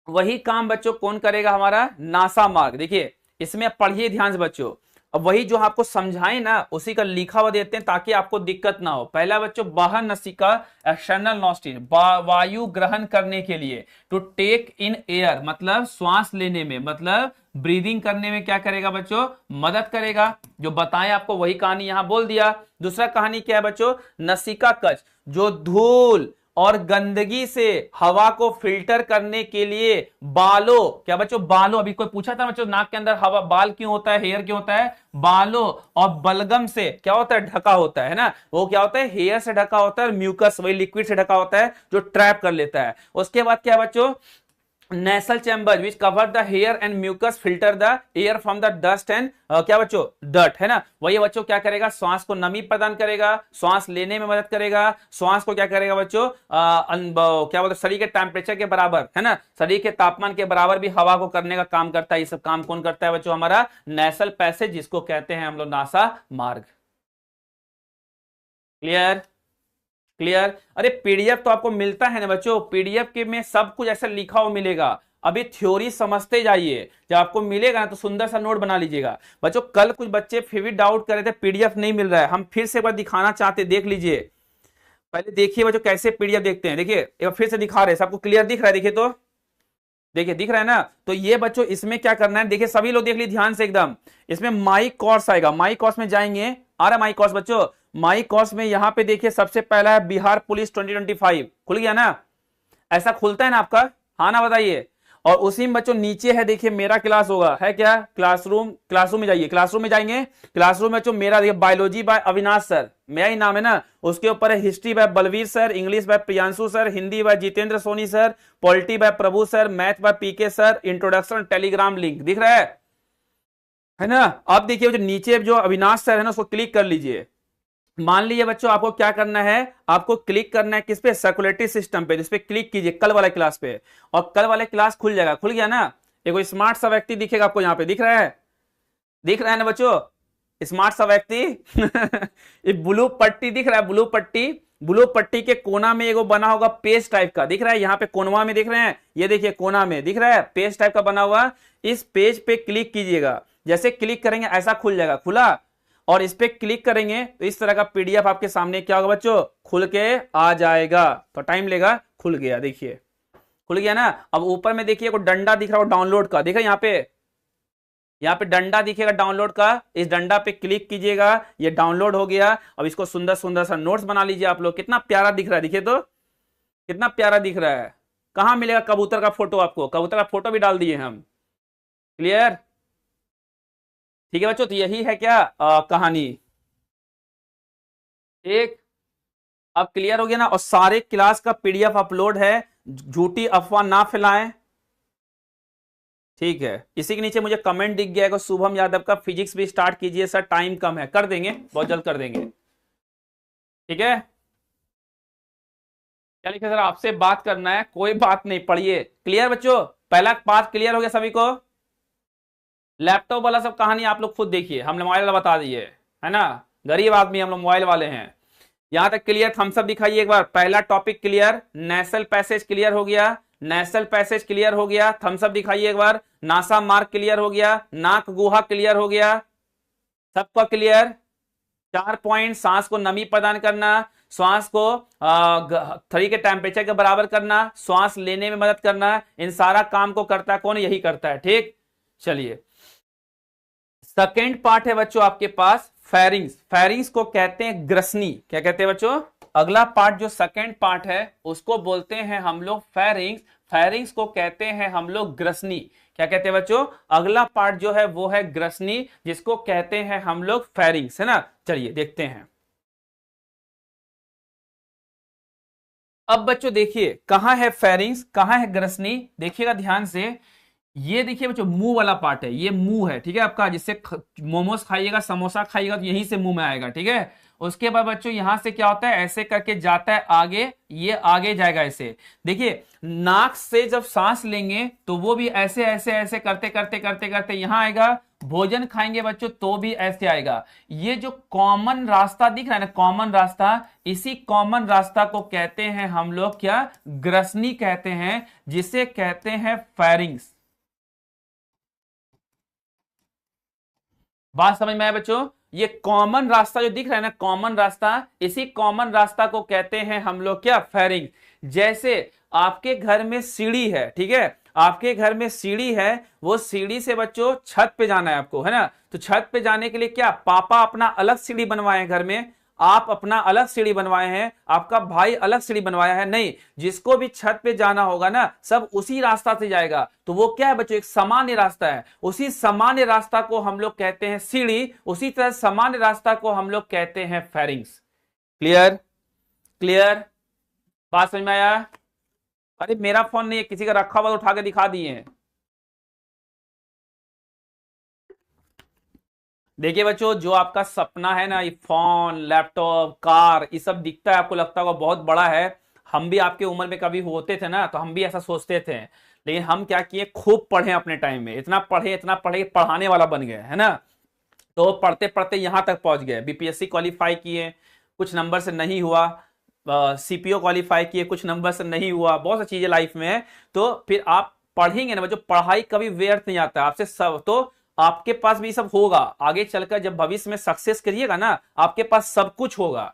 वही काम बच्चों कौन करेगा, हमारा नासा मार्ग। देखिए इसमें पढ़िए ध्यान से बच्चों, अब वही जो आपको समझाए ना, उसी का लिखा हुआ देते हैं ताकि आपको दिक्कत ना हो। पहला बच्चों, बाह्य नसिका, एक्सटर्नल नॉस्ट्रिल, वायु ग्रहण करने के लिए, टू टेक इन एयर, मतलब श्वास लेने में, मतलब ब्रीदिंग करने में क्या करेगा बच्चों, मदद करेगा। जो बताएं आपको वही कहानी यहां बोल दिया। दूसरा कहानी क्या है बच्चों, नसिका कवच, जो धूल और गंदगी से हवा को फिल्टर करने के लिए बालों, क्या बच्चों, बालों, अभी कोई पूछा था बच्चों नाक के अंदर हवा, बाल क्यों होता है, हेयर क्यों होता है, बालों और बलगम से क्या होता है, ढका होता है ना। वो क्या होता है, हेयर से ढका होता है, म्यूकस वही लिक्विड से ढका होता है जो ट्रैप कर लेता है। उसके बाद क्या बच्चों, nasal chamber which cover the hair and mucus filter the air from the dust and क्या बच्चों, डर्ट, है ना। वही बच्चों क्या करेगा, श्वास को नमी प्रदान करेगा, श्वास लेने में मदद करेगा, श्वास को क्या करेगा बच्चों, क्या बोलते, शरीर के टेम्परेचर के बराबर, है ना, शरीर के तापमान के बराबर भी हवा को करने का काम करता है। ये सब काम कौन करता है बच्चों, हमारा नेसल पैसेज, जिसको कहते हैं हम लोग नासा मार्ग। Clear, clear. अरे पीडीएफ तो आपको मिलता है ना बच्चों, पीडीएफ के में सब कुछ ऐसा लिखा हुआ मिलेगा। अभी थ्योरी समझते जाइए, जब आपको मिलेगा ना तो सुंदर सा नोट बना लीजिएगा। बच्चों कल कुछ बच्चे फिर भी डाउट कर रहे थे, पीडीएफ नहीं मिल रहा है, हम फिर से एक बार दिखाना चाहते, देख लीजिए। पहले देखिए बच्चों कैसे पीडीएफ देखते हैं, देखिए एक बार फिर से दिखा रहे हैं, सबको क्लियर दिख रहा है, देखिए तो, देखिए दिख रहा है ना। तो ये बच्चों इसमें क्या करना है, देखिए सभी लोग देख लीजिए ध्यान से एकदम। इसमें माई कोर्स आएगा, माई कोर्स में जाएंगे, आ रहा माई कोर्स बच्चों, माई कोर्स में यहां पे देखिए सबसे पहला है बिहार पुलिस 2025, खुल गया ना, ऐसा खुलता है ना आपका, हाँ ना बताइए। और उसी में बच्चों नीचे है, देखिए मेरा क्लास होगा, है क्या, क्लासरूम, क्लासरूम में जाइए, क्लासरूम में जाएंगे, क्लासरूम में बच्चों मेरा देखिए, बायोलॉजी बाय अविनाश सर, मेरा ही नाम है ना, उसके ऊपर है history by Balveer sir, English by Priyanshu sir, Hindi by Jitendra Soni sir, polity by Prabhu sir, math by PK sir, introduction Telegram link दिख रहा है ना। अब देखिए जो नीचे जो अविनाश सर है ना, उसको क्लिक कर लीजिए। मान लीजिए बच्चों आपको क्या करना है, आपको क्लिक करना है किस पे, सर्कुलेटरी सिस्टम पे, जिस पे क्लिक कीजिए कल वाले क्लास पे, और कल वाले क्लास खुल जाएगा, खुल गया ना। एक स्मार्ट सा व्यक्ति दिखेगा आपको, यहाँ पे दिख रहा है, दिख रहा है ना बच्चों, स्मार्ट सा व्यक्ति ये ब्लू पट्टी दिख रहा है, ब्लू पट्टी के कोना में एगो बना होगा पेज टाइप का, दिख रहा है यहाँ पे कोनवा में दिख रहे हैं, ये देखिए कोना में दिख रहा है पेज टाइप का बना हुआ। इस पेज पे क्लिक कीजिएगा, जैसे क्लिक करेंगे ऐसा खुल जाएगा, खुला, और इस पे क्लिक करेंगे तो इस तरह का पीडीएफ आपके सामने क्या होगा बच्चों, खुल के आ जाएगा। तो टाइम लेगा, खुल गया, देखिए खुल गया ना। अब ऊपर में देखिए कोई डंडा दिख रहा हो डाउनलोड का, देखा यहाँ पे डंडा दिखेगा डाउनलोड का, इस डंडा पे क्लिक कीजिएगा, ये डाउनलोड हो गया। अब इसको सुंदर सुंदर सा नोट्स बना लीजिए आप लोग। कितना प्यारा दिख रहा है, देखिए तो कितना प्यारा दिख रहा है। कहां मिलेगा कबूतर का फोटो, आपको कबूतर का फोटो भी डाल दिए हम। क्लियर, ठीक है बच्चों, तो यही है क्या कहानी। एक अब क्लियर हो गया ना। और सारे क्लास का पीडीएफ अपलोड है, झूठी अफवाह ना फैलाएं, ठीक है। इसी के नीचे मुझे कमेंट दिख गया है, शुभम यादव का फिजिक्स भी स्टार्ट कीजिए सर, टाइम कम है, कर देंगे, बहुत जल्द कर देंगे, ठीक है। क्या लिखा सर, आपसे बात करना है, कोई बात नहीं, पढ़िए। क्लियर बच्चों, पहला पार्ट क्लियर हो गया सभी को। लैपटॉप वाला सब कहानी आप लोग खुद देखिए, हमने मोबाइल वाला बता दिए है ना, गरीब आदमी हम लोग मोबाइल वाले हैं। यहां तक क्लियर, थम्स अप दिखाइए एक बार। पहला topic clear, national passage clear हो गया, नेशनल पैसेज क्लियर हो गया, थम्स अप दिखाइए एक बार। नासा मार्क क्लियर हो गया, नाक गुहा क्लियर हो गया, सबका क्लियर। 4 पॉइंट, सांस को नमी प्रदान करना, श्वास को थरी के टेम्परेचर के बराबर करना, श्वास लेने में मदद करना, इन सारा काम को करता है कौन, यही करता है, ठीक। चलिए सेकेंड पार्ट है बच्चों आपके पास फेरिंग्स। फेरिंग्स को कहते हैं ग्रसनी, क्या कहते हैं बच्चों, अगला पार्ट जो सेकेंड पार्ट है उसको बोलते हैं हम लोग फेरिंग्स। फेरिंग्स को कहते हैं हम लोग ग्रसनी, क्या कहते हैं बच्चों, अगला पार्ट जो है वो है ग्रसनी, जिसको कहते हैं हम लोग फेरिंग्स, है ना। चलिए देखते हैं। अब बच्चों देखिए कहां है फेरिंग्स, कहां है ग्रसनी, देखिएगा ध्यान से। ये देखिए बच्चों मुंह वाला पार्ट है, ये मुंह है, ठीक है आपका, जिससे मोमोज खाइएगा, समोसा खाइएगा तो यहीं से मुंह में आएगा, ठीक है। उसके बाद बच्चों यहां से क्या होता है, ऐसे करके जाता है आगे, ये आगे जाएगा ऐसे। देखिए नाक से जब सांस लेंगे तो वो भी ऐसे ऐसे ऐसे करते करते करते करते यहां आएगा। भोजन खाएंगे बच्चों तो भी ऐसे आएगा। ये जो कॉमन रास्ता दिख रहा है ना, कॉमन रास्ता, इसी कॉमन रास्ता को कहते हैं हम लोग क्या, ग्रसनी कहते हैं, जिसे कहते हैं फेरिंग्स। बात समझ में आया बच्चों, ये कॉमन रास्ता जो दिख रहा है ना, कॉमन रास्ता, इसी कॉमन रास्ता को कहते हैं हम लोग क्या, फेरिंग। जैसे आपके घर में सीढ़ी है, ठीक है, आपके घर में सीढ़ी है, वो सीढ़ी से बच्चों छत पे जाना है आपको, है ना। तो छत पे जाने के लिए क्या, पापा अपना अलग सीढ़ी बनवाए हैं घर में, आप अपना अलग सीढ़ी बनवाए हैं, आपका भाई अलग सीढ़ी बनवाया है, नहीं, जिसको भी छत पे जाना होगा ना सब उसी रास्ता से जाएगा। तो वो क्या है बच्चों, एक सामान्य रास्ता है। उसी सामान्य रास्ता को हम लोग कहते हैं सीढ़ी, उसी तरह सामान्य रास्ता को हम लोग कहते हैं फेरिंग्स। क्लियर, क्लियर, बात समझ में आया। अरे मेरा फोन नहीं है, किसी का रखा हुआ उठा के दिखा दिए हैं। देखिए बच्चों, जो आपका सपना है ना, ये फोन, लैपटॉप, कार, ये सब दिखता है, आपको लगता होगा बहुत बड़ा है। हम भी आपके उम्र में कभी होते थे ना, तो हम भी ऐसा सोचते थे, लेकिन हम क्या किए, खूब पढ़े अपने टाइम में, इतना पढ़े पढ़ाने वाला बन गए, है ना। तो पढ़ते पढ़ते यहां तक पहुंच गए, बीपीएससी क्वालिफाई किए, कुछ नंबर से नहीं हुआ, सीपीओ क्वालिफाई किए, कुछ नंबर से नहीं हुआ, बहुत सी चीजें लाइफ में है। तो फिर आप पढ़ेंगे ना बच्चों, पढ़ाई कभी व्यर्थ नहीं आता आपसे, सब तो आपके पास भी सब होगा आगे चलकर, जब भविष्य में सक्सेस करिएगा ना, आपके पास सब कुछ होगा,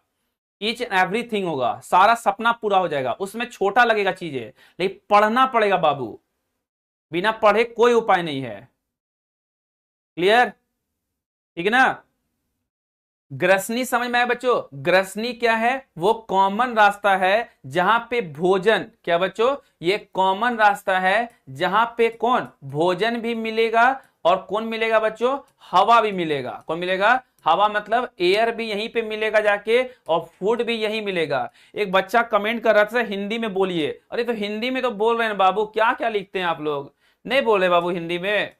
ईच एंड एवरीथिंग होगा, सारा सपना पूरा हो जाएगा। उसमें छोटा लगेगा चीजें, लेकिन पढ़ना पड़ेगा बाबू, बिना पढ़े कोई उपाय नहीं है। क्लियर, ठीक है ना। ग्रसनी समझ में आया बच्चों, ग्रसनी क्या है, वो कॉमन रास्ता है जहां पे भोजन, क्या बच्चों, ये कॉमन रास्ता है जहां पे कौन, भोजन भी मिलेगा, और कौन मिलेगा बच्चों, हवा भी मिलेगा। कौन मिलेगा, हवा, मतलब एयर भी यहीं पे मिलेगा जाके, और फूड भी यहीं मिलेगा। एक बच्चा कमेंट कर रहा था हिंदी में बोलिए, अरे तो हिंदी में तो बोल रहे हैं बाबू, क्या क्या लिखते हैं आप लोग, नहीं बोल रहे बाबू हिंदी में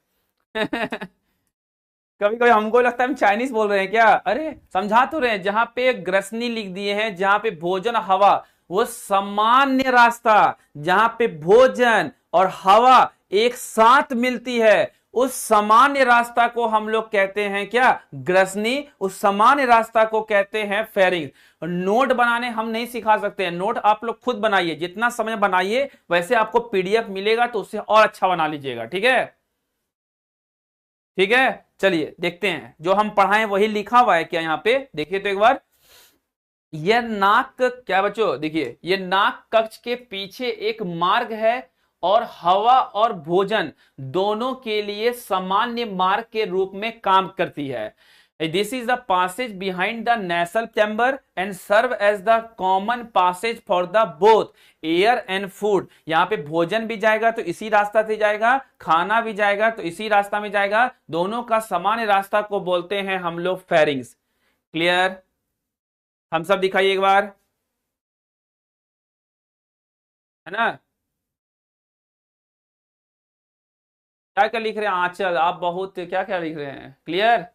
कभी कभी हमको लगता है हम चाइनीज बोल रहे हैं क्या, अरे समझा तो रहे हैं। जहां पे ग्रसनी लिख दिए हैं, जहां पे भोजन हवा, वो सामान्य रास्ता, जहां पे भोजन और हवा एक साथ मिलती है, उस सामान्य रास्ता को हम लोग कहते हैं क्या, ग्रसनी। उस सामान्य रास्ता को कहते हैं फेरिंग्स। नोट बनाने हम नहीं सिखा सकते हैं, नोट आप लोग खुद बनाइए, जितना समय बनाइए वैसे आपको पीडीएफ मिलेगा तो उससे और अच्छा बना लीजिएगा, ठीक है। ठीक है, चलिए देखते हैं जो हम पढ़ाएं वही लिखा हुआ है क्या यहाँ पे, देखिए तो एक बार। यह नाक क्या बच्चों, देखिए ये नाक कक्ष के पीछे एक मार्ग है और हवा और भोजन दोनों के लिए सामान्य मार्ग के रूप में काम करती है। This is the passage behind the nasal chamber and serve as the common passage for the both air and food। यहाँ पे भोजन भी जाएगा तो इसी रास्ता से जाएगा, खाना भी जाएगा तो इसी रास्ता में जाएगा, दोनों का सामान्य रास्ता को बोलते हैं हम लोग फेरिंग्स। क्लियर, हम सब दिखाइए एक बार, है ना। क्या क्या लिख रहे हैं आंचल, आप बहुत क्या क्या लिख रहे हैं, क्लियर,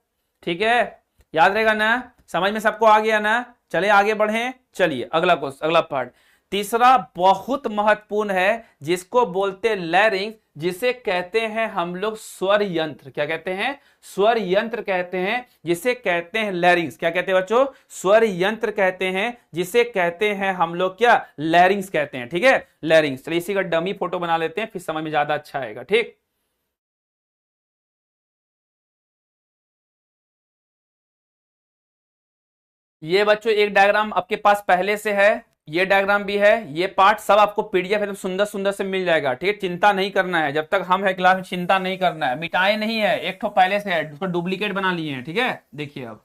ठीक है, याद रहेगा ना, समझ में सबको आ गया ना। चलिए आगे बढ़े, चलिए अगला क्वेश्चन, अगला पार्ट। तीसरा बहुत महत्वपूर्ण है, जिसको बोलते हैं लैरिंग्स, जिसे कहते हैं हम लोग स्वर यंत्र। क्या कहते हैं, स्वर यंत्र कहते हैं, जिसे कहते हैं लैरिंग्स। क्या कहते हैं बच्चों, स्वर यंत्र कहते हैं, जिसे कहते हैं हम लोग क्या, लैरिंग्स कहते हैं, ठीक है, लैरिंग्स। चलिए इसी का डमी फोटो बना लेते हैं, फिर समझ में ज्यादा अच्छा आएगा, ठीक। ये बच्चों एक डायग्राम आपके पास पहले से है, ये डायग्राम भी है, ये पार्ट सब आपको पीडीएफ एकदम सुंदर सुंदर से मिल जाएगा, ठीक है। चिंता नहीं करना है, जब तक हम है क्लास में चिंता नहीं करना है, मिटाए नहीं है, एक तो पहले से है, उसको डुप्लीकेट बना लिए हैं, ठीक है। देखिए अब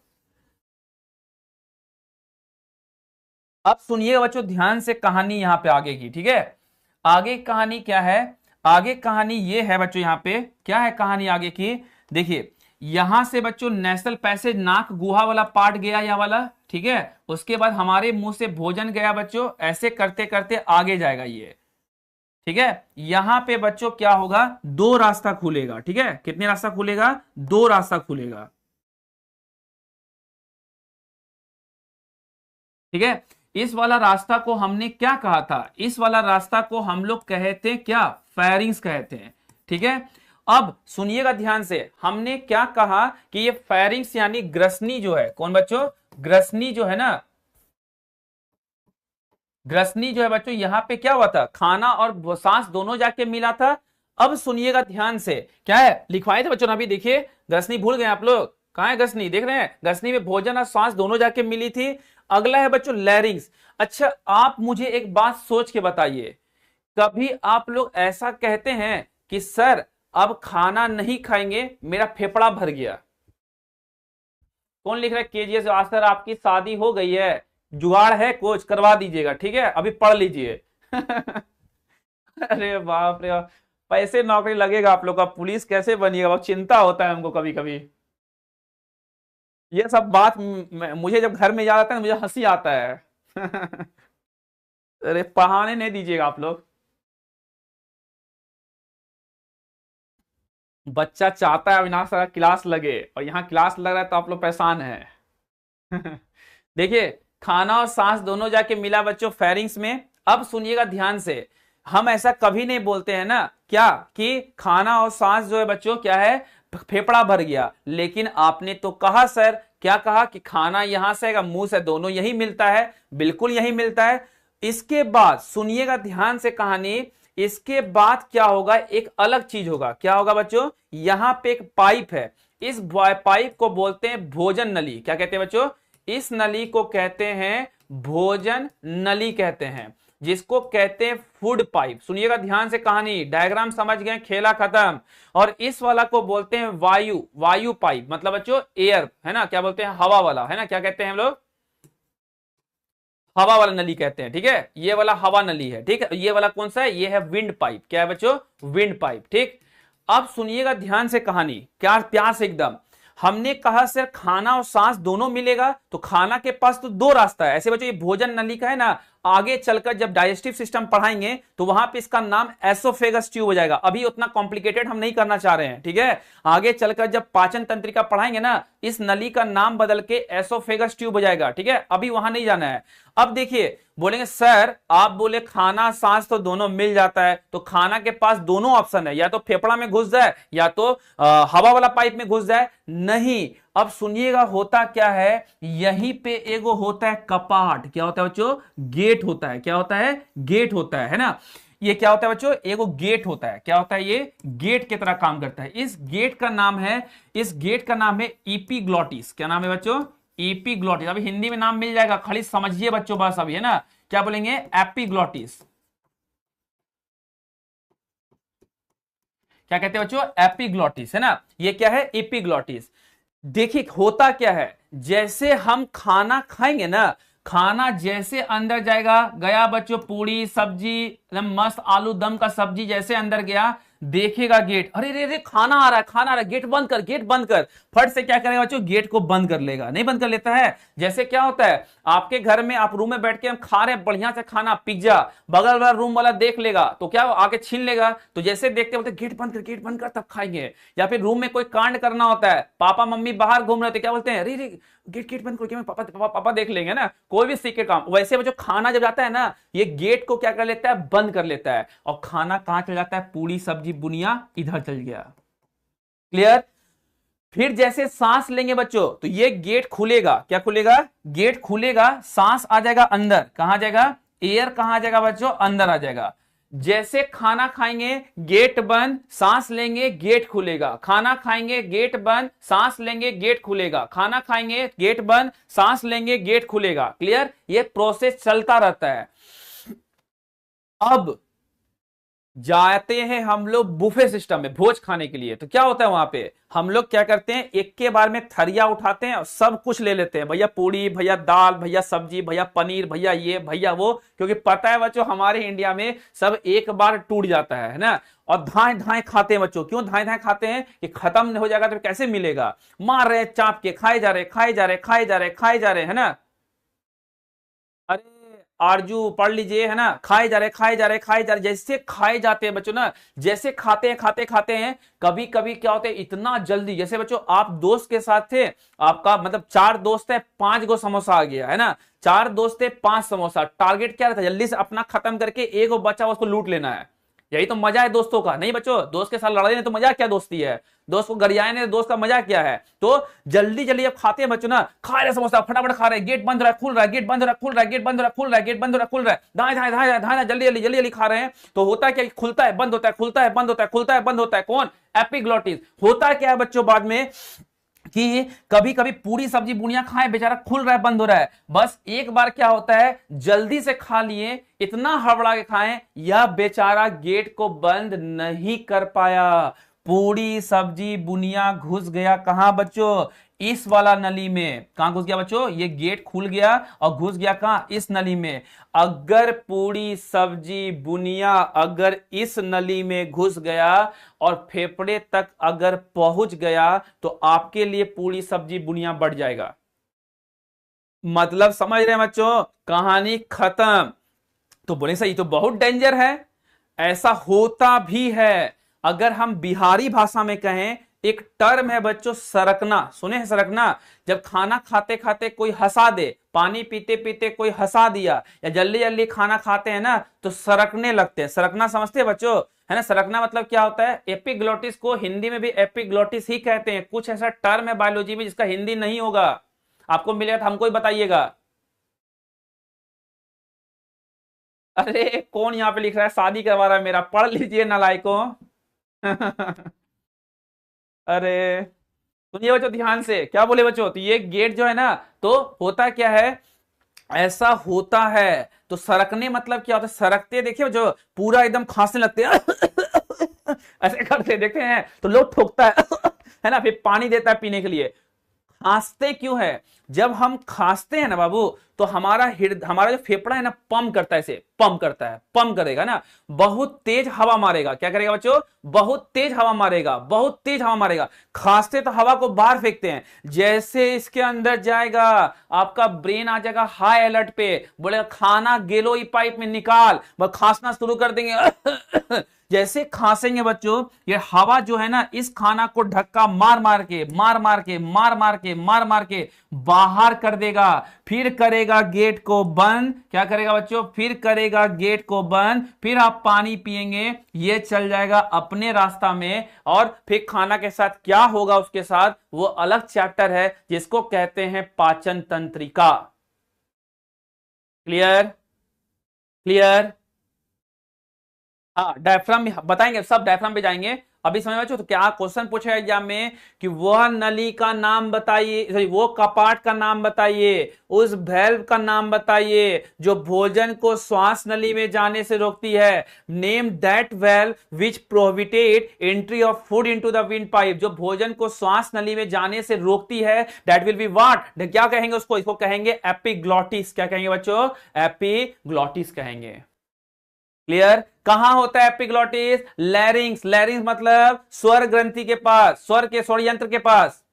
सुनिएगा बच्चों ध्यान से कहानी यहाँ पे आगे की, ठीक है। आगे कहानी क्या है, आगे कहानी ये है बच्चों, यहाँ पे क्या है कहानी आगे की, देखिए यहां से बच्चों नेशनल पैसेज नाक गुहा वाला पार्ट गया, यह वाला, ठीक है। उसके बाद हमारे मुंह से भोजन गया बच्चों, ऐसे करते करते आगे जाएगा ये, ठीक है। यहां पे बच्चों क्या होगा, दो रास्ता खुलेगा, ठीक है। कितने रास्ता खुलेगा, दो रास्ता खुलेगा, ठीक है। इस वाला रास्ता को हमने क्या कहा था, इस वाला रास्ता को हम लोग कहते हैं क्या, फेरिंग्स कहते हैं, ठीक है। अब सुनिएगा ध्यान से, हमने क्या कहा कि ये फेरिंग्स यानी ग्रसनी जो है, कौन बच्चों, ग्रसनी जो है ना, ग्रसनी जो है बच्चों, यहां पे क्या हुआ था, खाना और सांस दोनों जाके मिला था। अब सुनिएगा ध्यान से, क्या है लिखवाए थे बच्चों अभी, देखिए ग्रसनी भूल गए आप लोग, कहां है ग्रसनी, देख रहे हैं, ग्रसनी में भोजन और सांस दोनों जाके मिली थी। अगला है बच्चों लैरिंग्स। अच्छा आप मुझे एक बात सोच के बताइए, कभी आप लोग ऐसा कहते हैं कि सर अब खाना नहीं खाएंगे, मेरा फेफड़ा भर गया। कौन लिख रहा है, केजीएस सर आपकी शादी हो गई है, जुगाड़ है कोच करवा दीजिएगा, ठीक है, अभी पढ़ लीजिए। अरे बाप रे, पैसे नौकरी लगेगा आप लोग का, पुलिस कैसे बनिएगा, बहुत चिंता होता है हमको कभी कभी। ये सब बात मुझे जब घर में याद आता है मुझे हंसी आता है। अरे पढ़ाने नहीं दीजिएगा आप लोग, बच्चा चाहता है अविनाश सर क्लास लगे और यहाँ क्लास लग रहा है तो आप लोग परेशान है। देखिए खाना और सांस दोनों जाके मिला बच्चों फेरिंग्स में। अब सुनिएगा ध्यान से, हम ऐसा कभी नहीं बोलते हैं ना क्या कि खाना और सांस जो है बच्चों क्या है, फेफड़ा भर गया, लेकिन आपने तो कहा सर, क्या कहा कि खाना यहां से आएगा, मुंह से, दोनों यही मिलता है, बिल्कुल यही मिलता है। इसके बाद सुनिएगा ध्यान से कहानी, इसके बाद क्या होगा, एक अलग चीज होगा, क्या होगा बच्चों, यहां पे एक पाइप है, इस पाइप को बोलते हैं भोजन नली। क्या कहते हैं बच्चों, इस नली को कहते हैं भोजन नली कहते हैं, जिसको कहते हैं फूड पाइप। सुनिएगा ध्यान से कहानी, डायग्राम समझ गए, खेला खत्म। और इस वाला को बोलते हैं वायु पाइप, मतलब बच्चों एयर, है ना, क्या बोलते हैं, हवा वाला, है ना, क्या कहते हैं हम लोग, हवा वाला नली कहते हैं, ठीक है। ये वाला हवा नली है, ठीक है। ये वाला कौन सा है, ये है विंड पाइप। क्या है बच्चों, विंड पाइप, ठीक। अब सुनिएगा ध्यान से कहानी, क्या प्यार से एकदम। हमने कहा सर खाना और सांस दोनों मिलेगा, तो खाना के पास तो दो रास्ता है, ऐसे बच्चों ये भोजन नली का है ना, आगे चलकर जब डाइजेस्टिव सिस्टम पढ़ाएंगे तो वहां पे इसका नाम एसोफेगस ट्यूब हो जाएगा। अभी उतना कॉम्प्लिकेटेड हम नहीं करना चाह रहे हैं, ठीक है। आगे चलकर जब पाचन तंत्रिका पढ़ाएंगे ना, इस नली का नाम बदल के एसोफेगस ट्यूब हो जाएगा, ठीक है। अभी वहां नहीं जाना है। अब देखिए, बोलेंगे सर आप बोले खाना सांस तो दोनों मिल जाता है, तो खाना के पास दोनों ऑप्शन है, या तो फेफड़ा में घुस जाए या तो हवा वाला पाइप में घुस जाए। नहीं, अब सुनिएगा होता क्या है, यहीं पे एगो होता है कपाट। क्या होता है बच्चों? गेट होता है। क्या होता है? गेट होता है ना। ये क्या होता है बच्चों? एगो गेट होता है। क्या होता है? ये गेट की तरह काम करता है। इस गेट का नाम है एपिग्लॉटिस। क्या नाम है बच्चों? एपिग्लॉटिस। अभी हिंदी में नाम मिल जाएगा, खाली समझिए बच्चों बस अभी, है ना। क्या बोलेंगे? एपिग्लॉटिस। क्या कहते हैं बच्चों? एपिग्लॉटिस, है ना। ये क्या है? एपिग्लॉटिस। देखिए होता क्या है, जैसे हम खाना खाएंगे ना, खाना जैसे अंदर जाएगा, गया बच्चों पूरी सब्जी एकदम मस्त आलू दम का सब्जी जैसे अंदर गया, देखेगा गेट, अरे रे रे खाना आ रहा है, खाना आ रहा है, गेट बंद कर, गेट बंद कर। फट से क्या करेगा बच्चों? गेट को बंद कर लेगा। नहीं बंद कर लेता है। जैसे क्या होता है, आपके घर में आप रूम में बैठ के हम खा रहे हैं बढ़िया से खाना, पिज्जा, बगल वाला रूम वाला देख लेगा तो क्या आके छीन लेगा। तो जैसे देखते बोलते गेट बंद कर, गेट बंद कर तब खाएंगे। या फिर रूम में कोई कांड करना होता है, पापा मम्मी बाहर घूम रहे थे, क्या बोलते हैं? अरे रे गेट बंद करके पापा पापा पापा देख लेंगे ना। कोई भी सीखे काम वैसे बच्चों, खाना जब जाता है ना, ये गेट को क्या कर लेता है? बंद कर लेता है। और खाना कहां चल जाता है? पूरी सब्जी बुनिया इधर चल गया। क्लियर? फिर जैसे सांस लेंगे बच्चों, तो ये गेट खुलेगा। क्या खुलेगा? गेट खुलेगा, सांस आ जाएगा अंदर। कहां जाएगा? एयर कहां जाएगा बच्चों? अंदर आ जाएगा। जैसे खाना खाएंगे गेट बंद, सांस लेंगे गेट खुलेगा, खाना खाएंगे गेट बंद, सांस लेंगे गेट खुलेगा, खाना खाएंगे गेट बंद, सांस लेंगे गेट खुलेगा। क्लियर? ये प्रोसेस चलता रहता है। अब जाते हैं हम लोग बुफे सिस्टम में भोज खाने के लिए, तो क्या होता है वहां पे? हम लोग क्या करते हैं, एक के बार में थरिया उठाते हैं और सब कुछ ले लेते हैं, भैया पूरी, भैया दाल, भैया सब्जी, भैया पनीर, भैया ये, भैया वो, क्योंकि पता है बच्चों हमारे इंडिया में सब एक बार टूट जाता है ना। और धाए धाए खाते हैं बच्चों। क्यों धाए धाए खाते हैं? कि खत्म हो जाएगा तो कैसे मिलेगा। मार रहे चाप के, खाए जा रहे, खाए जा रहे, खाए जा रहे, खाए जा रहे, है ना। अरे आरजू पढ़ लीजिए, है ना। खाए जा रहे, खाए जा रहे, खाए जा रहे, जैसे खाए जाते हैं बच्चों ना, जैसे खाते हैं खाते खाते हैं, कभी कभी क्या होता है इतना जल्दी, जैसे बच्चों आप दोस्त के साथ थे, आपका मतलब 4 दोस्त है, 5 गो समोसा आ गया, है ना। 4 दोस्त थे, 5 समोसा, टारगेट क्या रहता है? जल्दी से अपना खत्म करके एक बचा उसको लूट लेना है। यही तो मजा है दोस्तों का। नहीं बच्चों, दोस्त के साथ लड़ने में तो मजा क्या दोस्ती है, दोस्त को गरियाने दोस्त का मजा क्या है। तो जल्दी जल्दी अब खाते हैं बच्चों ना, खा रहे समोसा, फटाफट खा रहे, गेट बंद रहा है खुल रहा है, गेट बंद रहा है खुल रहा है, गेट बंद रहा है खुल रहा है, गेट बंद रहा है खुल रहा है, धाए धाए धाए धाए जल्दी जल्दी जल्दी जल्दी खा रहे हैं। तो होता है क्या? खुलता है बंद होता है, खुलता है बंद होता है, खुलता है बंद होता है। कौन? एपिग्लॉटिस। होता क्या है बच्चों बाद में, कि कभी कभी पूरी सब्जी बुनिया खाए, बेचारा खुल रहा है बंद हो रहा है, बस एक बार क्या होता है जल्दी से खा लिए, इतना हड़बड़ा के खाएं, यह बेचारा गेट को बंद नहीं कर पाया, पूरी सब्जी बुनिया घुस गया। कहां बच्चों? इस वाला नली में। कहां घुस गया बच्चों? ये गेट खुल गया और घुस गया कहां? इस नली में। अगर पूरी सब्जी बुनिया अगर इस नली में घुस गया और फेफड़े तक अगर पहुंच गया तो आपके लिए पूरी सब्जी बुनिया बढ़ जाएगा। मतलब समझ रहे हैं बच्चों? कहानी खत्म। तो बोले सही तो बहुत डेंजर है, ऐसा होता भी है। अगर हम बिहारी भाषा में कहें, एक टर्म है बच्चों सरकना, सुने हैं सरकना? जब खाना खाते खाते कोई हंसा दे, पानी पीते पीते कोई हंसा दिया, या जल्दी जल्दी खाना खाते हैं ना तो सरकने लगते हैं। सरकना समझते हैं बच्चों, है ना। सरकना मतलब क्या होता है? एपिग्लॉटिस को हिंदी में भी एपिग्लॉटिस ही कहते हैं। कुछ ऐसा टर्म है बायोलॉजी में जिसका हिंदी नहीं होगा, आपको मिलेगा तो हमको ही बताइएगा। अरे कौन यहाँ पे लिख रहा है शादी करवा रहा है मेरा? पढ़ लीजिए नालायकों। अरे सुनिए बच्चों ध्यान से, क्या बोले बच्चों? तो ये गेट जो है ना, तो होता क्या है, ऐसा होता है। तो सरकने मतलब क्या होता है? सरकते देखिए जो पूरा एकदम खांसने लगते हैं ऐसे करते देखे हैं, तो लोग ठोकता है है ना, फिर पानी देता है पीने के लिए, खांसते क्यों है? जब हम खांसते हैं ना बाबू, तो हमारा जो फेफड़ा है ना, पंप करता है, इसे पंप करता है, पंप करेगा ना, बहुत तेज हवा मारेगा। क्या करेगा बच्चों? बहुत तेज हवा मारेगा, बहुत तेज हवा मारेगा। खांसते तो हवा को बाहर फेंकते हैं, जैसे इसके अंदर जाएगा आपका ब्रेन आ जाएगा हाई अलर्ट पे, बोलेगा खाना गेलोई पाइप में निकाल, बस खांसना शुरू कर देंगे। जैसे खांसेंगे बच्चों, ये हवा जो है ना, इस खाना को धक्का मार मार के मार मार के मार मार के मार मार के बाहर कर देगा। फिर करेगा गेट को बंद। क्या करेगा बच्चों? फिर करेगा गेट को बंद, फिर आप पानी पिएंगे, ये चल जाएगा अपने रास्ता में। और फिर खाना के साथ क्या होगा उसके साथ, वो अलग चैप्टर है, जिसको कहते हैं पाचन तंत्रिका। क्लियर? क्लियर? हाँ, डायफ्राम भी बताएंगे, सब डायफ्राम पे जाएंगे। अभी समझ में, तो क्या क्वेश्चन पूछा एग्जाम में कि वह नली का नाम बताइए, सॉरी वो कपाट का नाम बताइए, उस वेल्व का नाम बताइए जो भोजन को श्वास नली में जाने से रोकती है। Name that valve which prohibited entry of food into the wind pipe. जो भोजन को श्वास नली में जाने से रोकती है, दैट विल बी व्हाट? क्या कहेंगे उसको? इसको कहेंगे एपिग्लॉटिस। क्या कहेंगे बच्चों? एपिग्लॉटिस कहेंगे। क्लियर? कहां होता है एपिग्लॉटिस? लैरिंग्स। लैरिंग्स मतलब स्वर ग्रंथि के पास, स्वर के स्वर यंत्र के पास।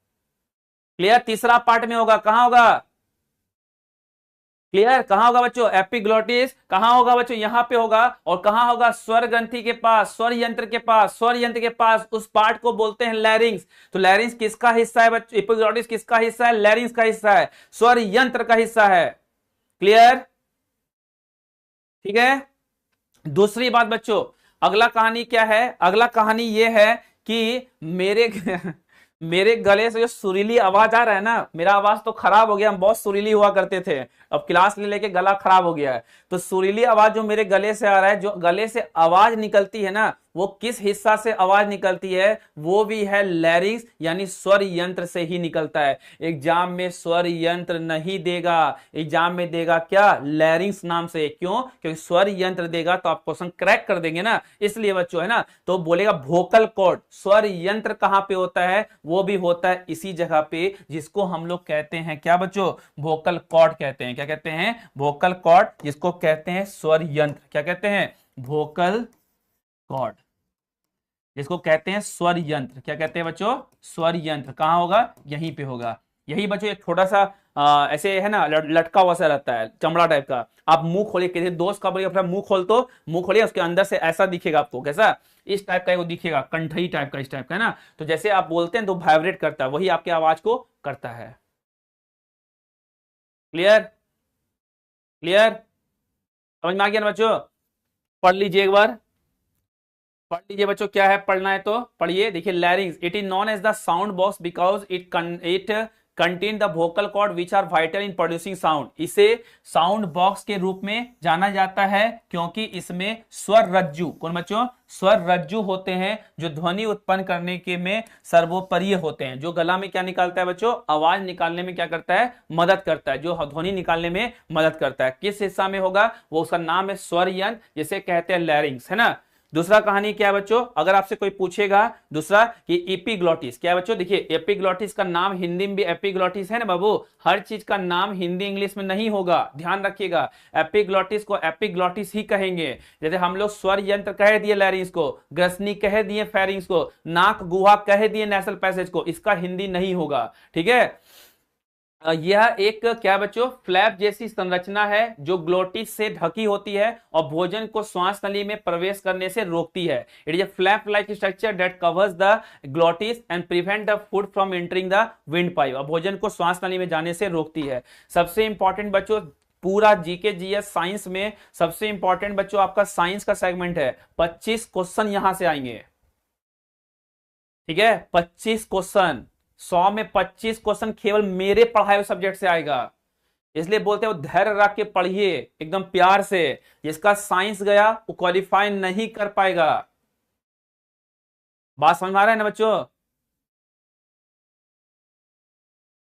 क्लियर? तीसरा पार्ट में होगा, कहां होगा? क्लियर? कहां होगा बच्चों? एपिग्लॉटिस कहां होगा बच्चों? यहां पे होगा। और कहां होगा? स्वर ग्रंथि के पास, स्वर यंत्र के पास, स्वर यंत्र के पास। उस पार्ट को बोलते हैं लैरिंग्स। तो लैरिंग्स किसका हिस्सा है बच्चों? एपिग्लॉटिस किसका हिस्सा है? लैरिंग्स का हिस्सा है, स्वर यंत्र का हिस्सा है। क्लियर? ठीक है। दूसरी बात बच्चों, अगला कहानी क्या है? अगला कहानी यह है कि मेरे मेरे गले से जो सुरीली आवाज आ रहा है ना, मेरा आवाज तो खराब हो गया, हम बहुत सुरीली हुआ करते थे, अब क्लास ले लेके गला खराब हो गया है। तो सुरीली आवाज जो मेरे गले से आ रहा है, जो गले से आवाज निकलती है ना, वो किस हिस्सा से आवाज निकलती है? वो भी है लैरिंग्स, यानी स्वर यंत्र से ही निकलता है। एग्जाम में स्वर यंत्र नहीं देगा, एग्जाम में देगा क्या? लैरिंग्स नाम से। क्यों? क्योंकि स्वर यंत्र देगा तो आप क्वेश्चन क्रैक कर देंगे ना, इसलिए बच्चों, है ना। तो बोलेगा वोकल कॉर्ड। स्वर यंत्र कहां पे होता है? वो भी होता है इसी जगह पे, जिसको हम लोग कहते हैं क्या बच्चों? वोकल कॉर्ड कहते हैं। क्या कहते हैं? वोकल कॉर्ड, जिसको कहते हैं स्वर यंत्र। क्या कहते हैं? वोकल कॉर्ड, जिसको कहते हैं स्वर यंत्र। क्या कहते हैं बच्चों? स्वर यंत्र। कहां होगा? यहीं पे होगा। यही बच्चों एक छोटा सा ऐसे है ना, लटका हुआ सा रहता है, चमड़ा टाइप का। आप मुंह खोलिए, किसी दोस्त का बोलिए अपना मुंह खोल, तो मुंह खोलिए, उसके अंदर से ऐसा दिखेगा आपको। कैसा? इस टाइप का वो दिखेगा, कंठई टाइप का, इस टाइप का, है ना। तो जैसे आप बोलते हैं तो वाइब्रेट करता है, वही आपकी आवाज को करता है। क्लियर? क्लियर? समझ में आ गया ना बच्चों? पढ़ लीजिए एक बार, पढ़ लीजिए बच्चों, क्या है, पढ़ना है तो पढ़िए। देखिए, larynx, it is known as the sound box because it contain the vocal cord which are vital in producing sound. इसे साउंड बॉक्स के रूप में जाना जाता है क्योंकि इसमें स्वर रज्जु, कौन बच्चों? स्वर रज्जु होते हैं, जो ध्वनि उत्पन्न करने के में सर्वोपरि होते हैं। जो गला में क्या निकालता है बच्चों? आवाज निकालने में क्या करता है? मदद करता है, जो ध्वनि निकालने में मदद करता है। किस हिस्सा में होगा वो? उसका नाम है स्वर यंत्र, जिसे कहते हैं लैरिंग्स, है ना। दूसरा कहानी क्या है बच्चों? अगर आपसे कोई पूछेगा दूसरा कि एपिग्लॉटिस क्या है बच्चों, देखिए एपिग्लॉटिस का नाम हिंदी में भी एपिग्लॉटिस है ना बाबू। हर चीज का नाम हिंदी इंग्लिश में नहीं होगा, ध्यान रखिएगा। एपिग्लॉटिस को एपिग्लॉटिस ही कहेंगे। जैसे हम लोग स्वर यंत्र कह दिए लैरिंग्स को, ग्रसनी कह दिए फेरिंग्स को, नाक गुहा कह दिए नेसल पैसेज को, इसका हिंदी नहीं होगा। ठीक है। यह एक क्या बच्चों? फ्लैप जैसी संरचना है जो ग्लोटिस से ढकी होती है और भोजन को श्वास नली में प्रवेश करने से रोकती है। It is a flap like structure that covers the glottis and prevent the food from entering the wind pipe. और भोजन को श्वास नली में जाने से रोकती है। सबसे इंपॉर्टेंट बच्चों, पूरा जीके जीएस साइंस में सबसे इंपॉर्टेंट बच्चों आपका साइंस का सेगमेंट है। 25 क्वेश्चन यहां से आएंगे। ठीक है, 25 क्वेश्चन, 100 में 25 क्वेश्चन केवल मेरे पढ़ाए हुए सब्जेक्ट से आएगा। इसलिए बोलते हैं धैर्य रख के पढ़िए एकदम प्यार से। जिसका साइंस गया वो क्वालिफाई नहीं कर पाएगा। बात समझ में आ रहा है ना बच्चों?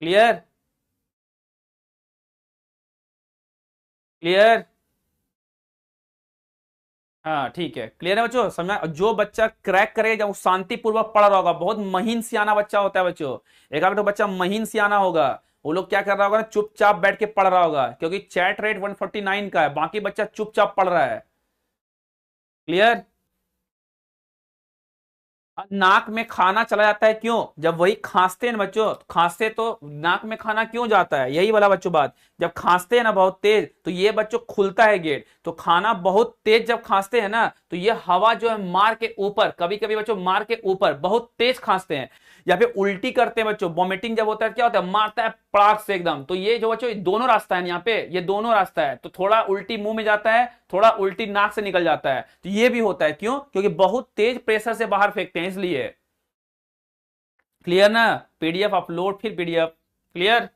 क्लियर? क्लियर? हाँ ठीक है, क्लियर है बच्चों, समझा। जो बच्चा क्रैक करेगा, जब वो शांतिपूर्वक पढ़ रहा होगा, बहुत महीन सियाना बच्चा होता है बच्चों, एक आध तो बच्चा महीन सियाना होगा, वो लोग क्या कर रहा होगा ना, चुपचाप बैठ के पढ़ रहा होगा, क्योंकि चैट रेट 149 का है, बाकी बच्चा चुपचाप पढ़ रहा है। क्लियर। नाक में खाना चला जाता है क्यों? जब वही खांसते हैं ना बच्चों, खांसते तो नाक में खाना क्यों जाता है, यही वाला बच्चों बात। जब खांसते हैं ना बहुत तेज, तो ये बच्चों खुलता है गेट, तो खाना बहुत तेज जब खांसते हैं ना, तो ये हवा जो है मार के ऊपर, कभी कभी बच्चों मार के ऊपर बहुत तेज खांसते हैं, या फिर उल्टी करते हैं बच्चों, वॉमिटिंग जब होता है क्या होता है, मारता है पड़ाक से एकदम। तो ये जो बच्चों ये दोनों रास्ता है यहाँ पे, ये दोनों रास्ता है, तो थोड़ा उल्टी मुंह में जाता है, थोड़ा उल्टी नाक से निकल जाता है, तो ये भी होता है क्यों, क्योंकि बहुत तेज प्रेशर से बाहर फेंकते हैं इसलिए। क्लियर ना। पीडीएफ अपलोड, फिर पीडीएफ। क्लियर।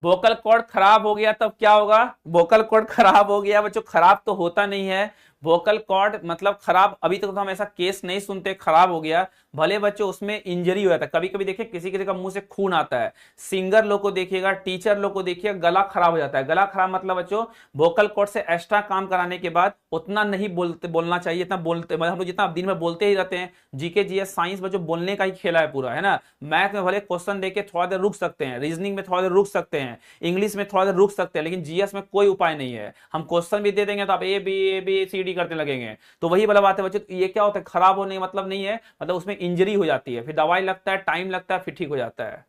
वोकल कॉर्ड खराब हो गया तब क्या होगा? वोकल कॉर्ड खराब हो गया बच्चों, खराब तो होता नहीं है, वोकल कॉर्ड मतलब खराब, अभी तक तो हम ऐसा केस नहीं सुनते खराब हो गया, भले बच्चों उसमें इंजरी हो जाता है, कभी कभी देखिए किसी किसी का मुंह से खून आता है, सिंगर लोग को देखिएगा, टीचर लोग को देखिएगा, गला खराब हो जाता है। गला खराब मतलब बच्चों वोकल कॉर्ड से एक्स्ट्रा काम कराने के बाद उतना नहीं बोलना चाहिए, इतना बोलते मतलब हम लोग जितना दिन में बोलते ही रहते हैं। जीके जीएस साइंस बच्चों बोलने का ही खेला है पूरा, है ना। मैथ में भले क्वेश्चन देके थोड़ा देर रुक सकते हैं, रीजनिंग में थोड़ा देर रुक सकते हैं, इंग्लिश में थोड़ा देर रुक सकते हैं, लेकिन जीएस में कोई उपाय नहीं है। हम क्वेश्चन भी दे देंगे तो आप ए बी सी डी करते लगेंगे, तो वही वाला बात है बच्चों। ये क्या होता है, खराब होने का मतलब नहीं है, मतलब उसमें इंजरी हो जाती है, फिर दवाई लगता है, टाइम लगता है, फिर ठीक हो जाता है।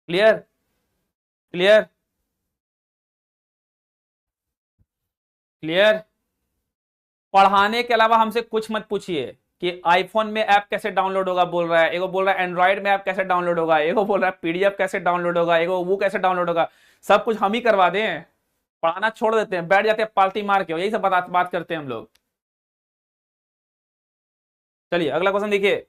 क्लियर। क्लियर। क्लियर। पढ़ाने के अलावा हमसे कुछ मत पूछिए कि आईफोन में ऐप कैसे डाउनलोड होगा बोल रहा है, एगो बोल रहा है एंड्रॉइड में ऐप कैसे डाउनलोड होगा, एगो बोल रहा है पीडीएफ कैसे डाउनलोड होगा, एगो वो कैसे डाउनलोड होगा, सब कुछ हम ही करवा दें। पढ़ाना छोड़ देते हैं, बैठ जाते हैं पाल्टी मार के, यही सब बात करते हैं हम लोग। चलिए अगला क्वेश्चन देखिए।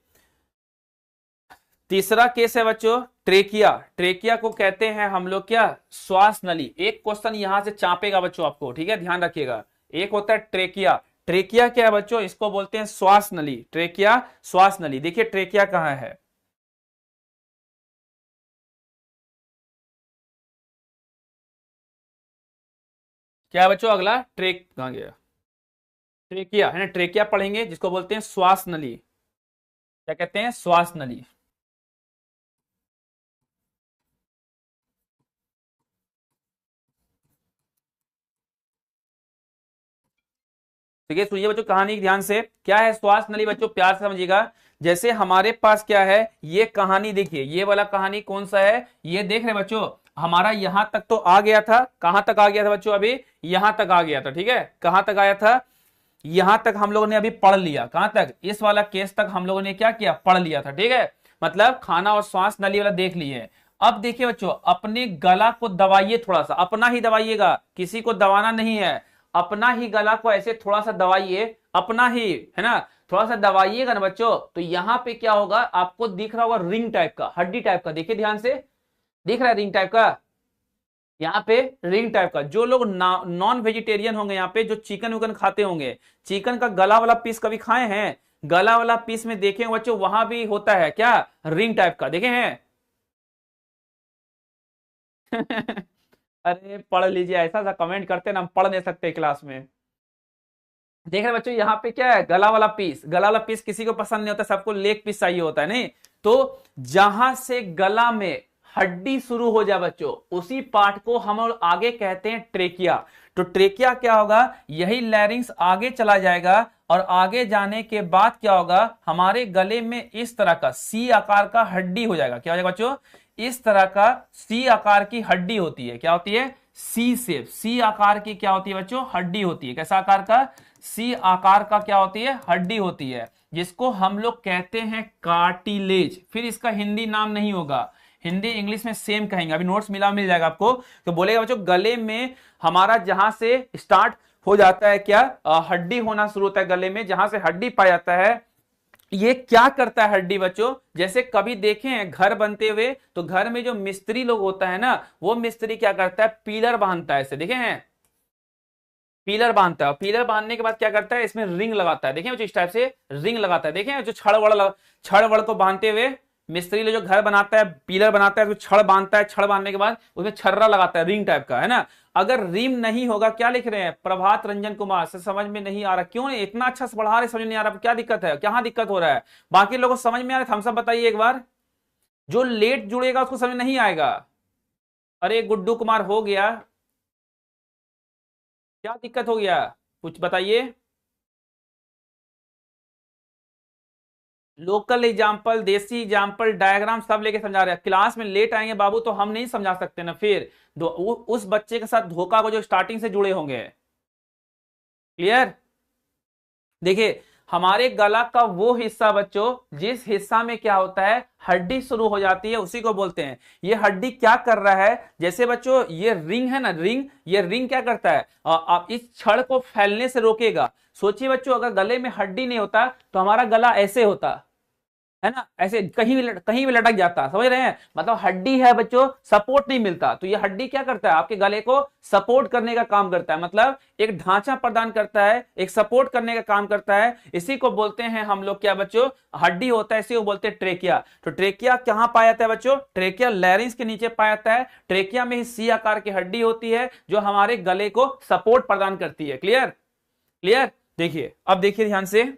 तीसरा केस है बच्चों, ट्रेकिया। ट्रेकिया को कहते हैं हम लोग क्या, श्वास नली। एक क्वेश्चन यहां से चापेगा बच्चों आपको, ठीक है, ध्यान रखिएगा। एक होता है ट्रेकिया, ट्रेकिया क्या है बच्चों, इसको बोलते हैं श्वास नली, ट्रेकिया श्वास नली। देखिए ट्रेकिया कहां है, क्या है बच्चों अगला, ट्रेक कहां गया, ट्रेकिया है ना, ट्रेकिया पढ़ेंगे, जिसको बोलते हैं श्वास नली। क्या कहते हैं, श्वास नली। ठीक है, सुनिए बच्चों कहानी ध्यान से, क्या है श्वास नली बच्चों, प्यार से समझिएगा। जैसे हमारे पास क्या है, ये कहानी देखिए, ये वाला कहानी कौन सा है, ये देख रहे हैं बच्चों, हमारा यहां तक तो आ गया था, कहां तक आ गया था बच्चों, अभी यहां तक आ गया था, ठीक है, कहां तक आया था, यहां तक हम लोगों ने अभी पढ़ लिया, कहां तक, इस वाला केस तक हम लोगों ने क्या किया, पढ़ लिया था, ठीक है, मतलब खाना और श्वास नली वाला देख लिए। अब देखिए बच्चों, अपने गला को दबाइए थोड़ा सा, अपना ही दबाइएगा, किसी को दबाना नहीं है, अपना ही गला को ऐसे थोड़ा सा दबाइए, अपना ही, है ना, थोड़ा सा दबाइएगा ना बच्चों, तो यहां पे क्या होगा, आपको दिख रहा होगा रिंग टाइप का, हड्डी टाइप का, देखिए ध्यान से, दिख रहा है रिंग टाइप का, यहाँ पे रिंग टाइप का। जो लोग नॉन वेजिटेरियन होंगे, यहाँ पे जो चिकन विकन खाते होंगे, चिकन का गला वाला पीस कभी खाए हैं, गला वाला पीस में देखे बच्चों, वहां भी होता है क्या, रिंग टाइप का, देखे हैं। अरे पढ़ लीजिए, ऐसा सा कमेंट करते ना, हम पढ़ नहीं सकते क्लास में। देख रहे बच्चों, यहाँ पे क्या है, गला वाला पीस, गला वाला पीस किसी को पसंद नहीं होता, सबको लेग पीस चाहिए होता है, नहीं तो जहां से गला में हड्डी शुरू हो जाए बच्चों, उसी पार्ट को हम लोग आगे कहते हैं ट्रेकिया। तो ट्रेकिया क्या होगा, यही लैरिंग्स आगे चला जाएगा, और आगे जाने के बाद क्या होगा, हमारे गले में इस तरह का सी आकार का हड्डी हो जाएगा, क्या हो जाएगा बच्चों, इस तरह का सी आकार की हड्डी होती है, क्या होती है, सी शेप, सी आकार की क्या होती है बच्चों, हड्डी होती है, कैसा आकार का, सी आकार का क्या होती है, हड्डी होती है, जिसको हम लोग कहते हैं कार्टिलेज। फिर इसका हिंदी नाम नहीं होगा, हिंदी इंग्लिश में सेम कहेंगे, अभी नोट्स मिल जाएगा आपको, तो बोलेगा बच्चों गले में हमारा जहां से स्टार्ट हो जाता है क्या, हड्डी होना शुरू होता है गले में, जहां से हड्डी पाया जाता है, ये क्या करता है हड्डी बच्चों, जैसे कभी देखे हैं घर बनते हुए, तो घर में जो मिस्त्री लोग होता है ना, वो मिस्त्री क्या करता है, पिलर बांधता है, ऐसे देखे हैं, पिलर बांधता है, और पिलर बांधने के बाद क्या करता है, इसमें रिंग लगाता है, देखें इस टाइप से रिंग लगाता है, देखें जो छड़ वड़ को बांधते हुए, मिस्त्री लोग जो घर बनाता है, पिलर बनाता है, तो छड़ बांधता है, छड़ बांधने के बाद उसमें छर्रा लगाता है, रिंग टाइप का, है ना। अगर रिम नहीं होगा, क्या लिख रहे हैं, प्रभात रंजन कुमार से समझ में नहीं आ रहा, क्यों नहीं, इतना अच्छा से पढ़ा रहे, समझ नहीं आ रहा, क्या दिक्कत है, क्या दिक्कत हो रहा है, बाकी लोगों को समझ में आ रहा है, हम सब बताइए एक बार। जो लेट जुड़ेगा उसको समझ नहीं आएगा। अरे गुड्डू कुमार हो गया, क्या दिक्कत हो गया, कुछ बताइए। लोकल एग्जाम्पल, देसी एग्जाम्पल, डायग्राम सब लेके समझा रहे हैं, क्लास में लेट आएंगे बाबू तो हम नहीं समझा सकते ना, फिर उस बच्चे के साथ धोखा को जो स्टार्टिंग से जुड़े होंगे। क्लियर। देखिए हमारे गला का वो हिस्सा बच्चों, जिस हिस्सा में क्या होता है, हड्डी शुरू हो जाती है, उसी को बोलते हैं। ये हड्डी क्या कर रहा है, जैसे बच्चों ये रिंग है ना, रिंग, ये रिंग क्या करता है, आप इस छड़ को फैलने से रोकेगा। सोचिए बच्चों, अगर गले में हड्डी नहीं होता तो हमारा गला ऐसे होता है ना, ऐसे कहीं भी लटक जाता, समझ रहे हैं, मतलब हड्डी है बच्चों, सपोर्ट नहीं मिलता, तो ये हड्डी क्या करता है, आपके गले को सपोर्ट करने का काम करता है, मतलब एक ढांचा प्रदान करता है, एक सपोर्ट करने का काम करता है, इसी को बोलते हैं हम लोग क्या बच्चों, हड्डी होता है, इसी को बोलते हैं ट्रेकिया। तो ट्रेकिया कहां पाया जाता है बच्चों, ट्रेकिया लैरिंक्स के नीचे पाया जाता है। ट्रेकिया में ही सी आकार की हड्डी होती है जो हमारे गले को सपोर्ट प्रदान करती है। Clear, clear. देखिए अब देखिए ध्यान से,